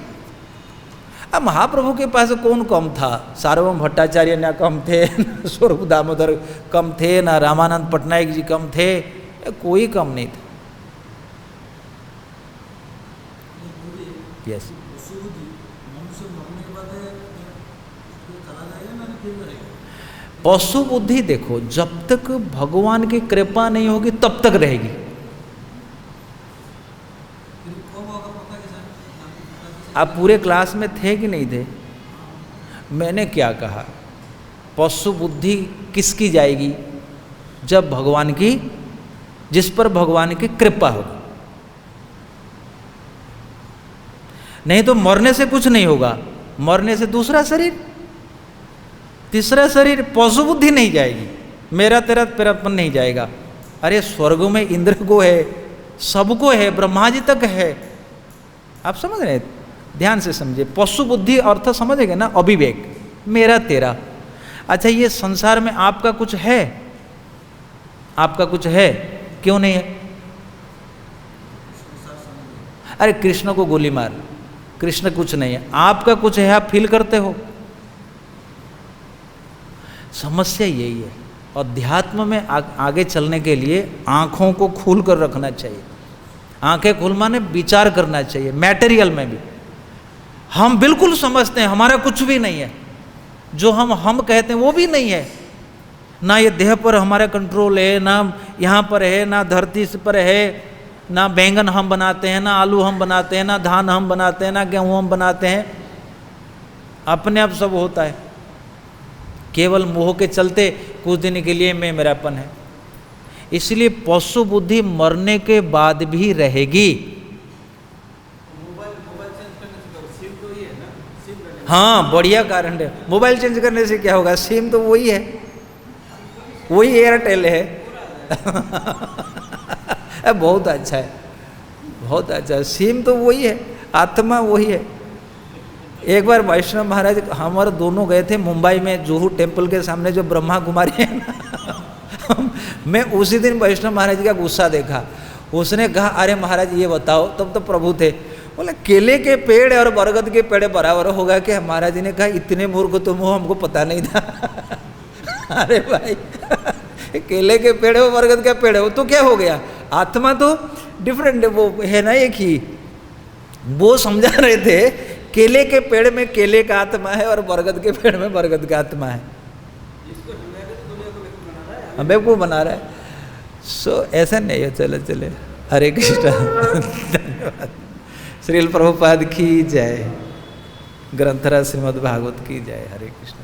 अब महाप्रभु के पास कौन कम था? सार्वभौम भट्टाचार्य ना कम थे, ना स्वरूप दामोदर कम थे, ना रामानंद पटनायक जी कम थे, कोई कम नहीं था। यस, पशु बुद्धि देखो, जब तक भगवान की कृपा नहीं होगी तब तक रहेगी। आप पूरे क्लास में थे कि नहीं थे? मैंने क्या कहा? पशु बुद्धि किसकी जाएगी? जब भगवान की, जिस पर भगवान की कृपा होगी। नहीं तो मरने से कुछ नहीं होगा, मरने से दूसरा शरीर, तीसरा शरीर, पशु बुद्धि नहीं जाएगी, मेरा तेरा तेरापन नहीं जाएगा। अरे स्वर्ग में इंद्र को है, सबको है, ब्रह्मा जी तक है। आप समझ रहे हैं, ध्यान से समझे। पशु बुद्धि अर्थ समझेंगे ना, अविवेक, मेरा तेरा। अच्छा, ये संसार में आपका कुछ है? आपका कुछ है? क्यों नहीं है? अरे कृष्ण को गोली मार, कृष्ण कुछ नहीं है, आपका कुछ है, आप फील करते हो। समस्या यही है। अध्यात्म में आगे चलने के लिए आँखों को खोल कर रखना चाहिए। आंखें खोल माने विचार करना चाहिए। मैटेरियल में भी हम बिल्कुल समझते हैं हमारा कुछ भी नहीं है, जो हम कहते हैं वो भी नहीं है। ना ये देह पर हमारा कंट्रोल है, ना यहाँ पर है, ना धरती पर है, ना बैंगन हम बनाते हैं, ना आलू हम बनाते हैं, ना धान हम बनाते हैं, ना गेहूँ हम बनाते हैं। अपने आप सब होता है, केवल मोह के चलते कुछ दिन के लिए मैं मेरापन है। इसलिए पशु बुद्धि मरने के बाद भी रहेगी। हाँ, बढ़िया कारण है। मोबाइल चेंज करने से क्या होगा? सिम तो वही है, वही एयरटेल है। बहुत अच्छा है, बहुत अच्छा है। सिम तो वही है, आत्मा वही है। एक बार वैष्णव महाराज हमारे दोनों गए थे मुंबई में, जुहू टेम्पल के सामने जो ब्रह्मा कुमारी है ना। मैं उसी दिन वैष्णव महाराज का गुस्सा देखा। उसने कहा, अरे महाराज ये बताओ, तब तो प्रभु थे, बोले केले के पेड़ और बरगद के पेड़ बराबर होगा क्या? महाराज जी ने कहा, इतने मूर्ख तुम हो, हमको पता नहीं था। अरे भाई, केले के पेड़ हो बरगद का पेड़ हो तो क्या हो गया? आत्मा तो डिफरेंट है, वो है ना एक ही। वो समझा रहे थे केले के पेड़ में केले का आत्मा है और बरगद के पेड़ में बरगद का आत्मा है। बेवकूफ बना रहा है। सो ऐसा नहीं है। चले चले, हरे कृष्ण। धन्यवाद। श्रील प्रभुपाद की जय, ग्रंथराज श्रीमद् भागवत की जय। हरे कृष्ण।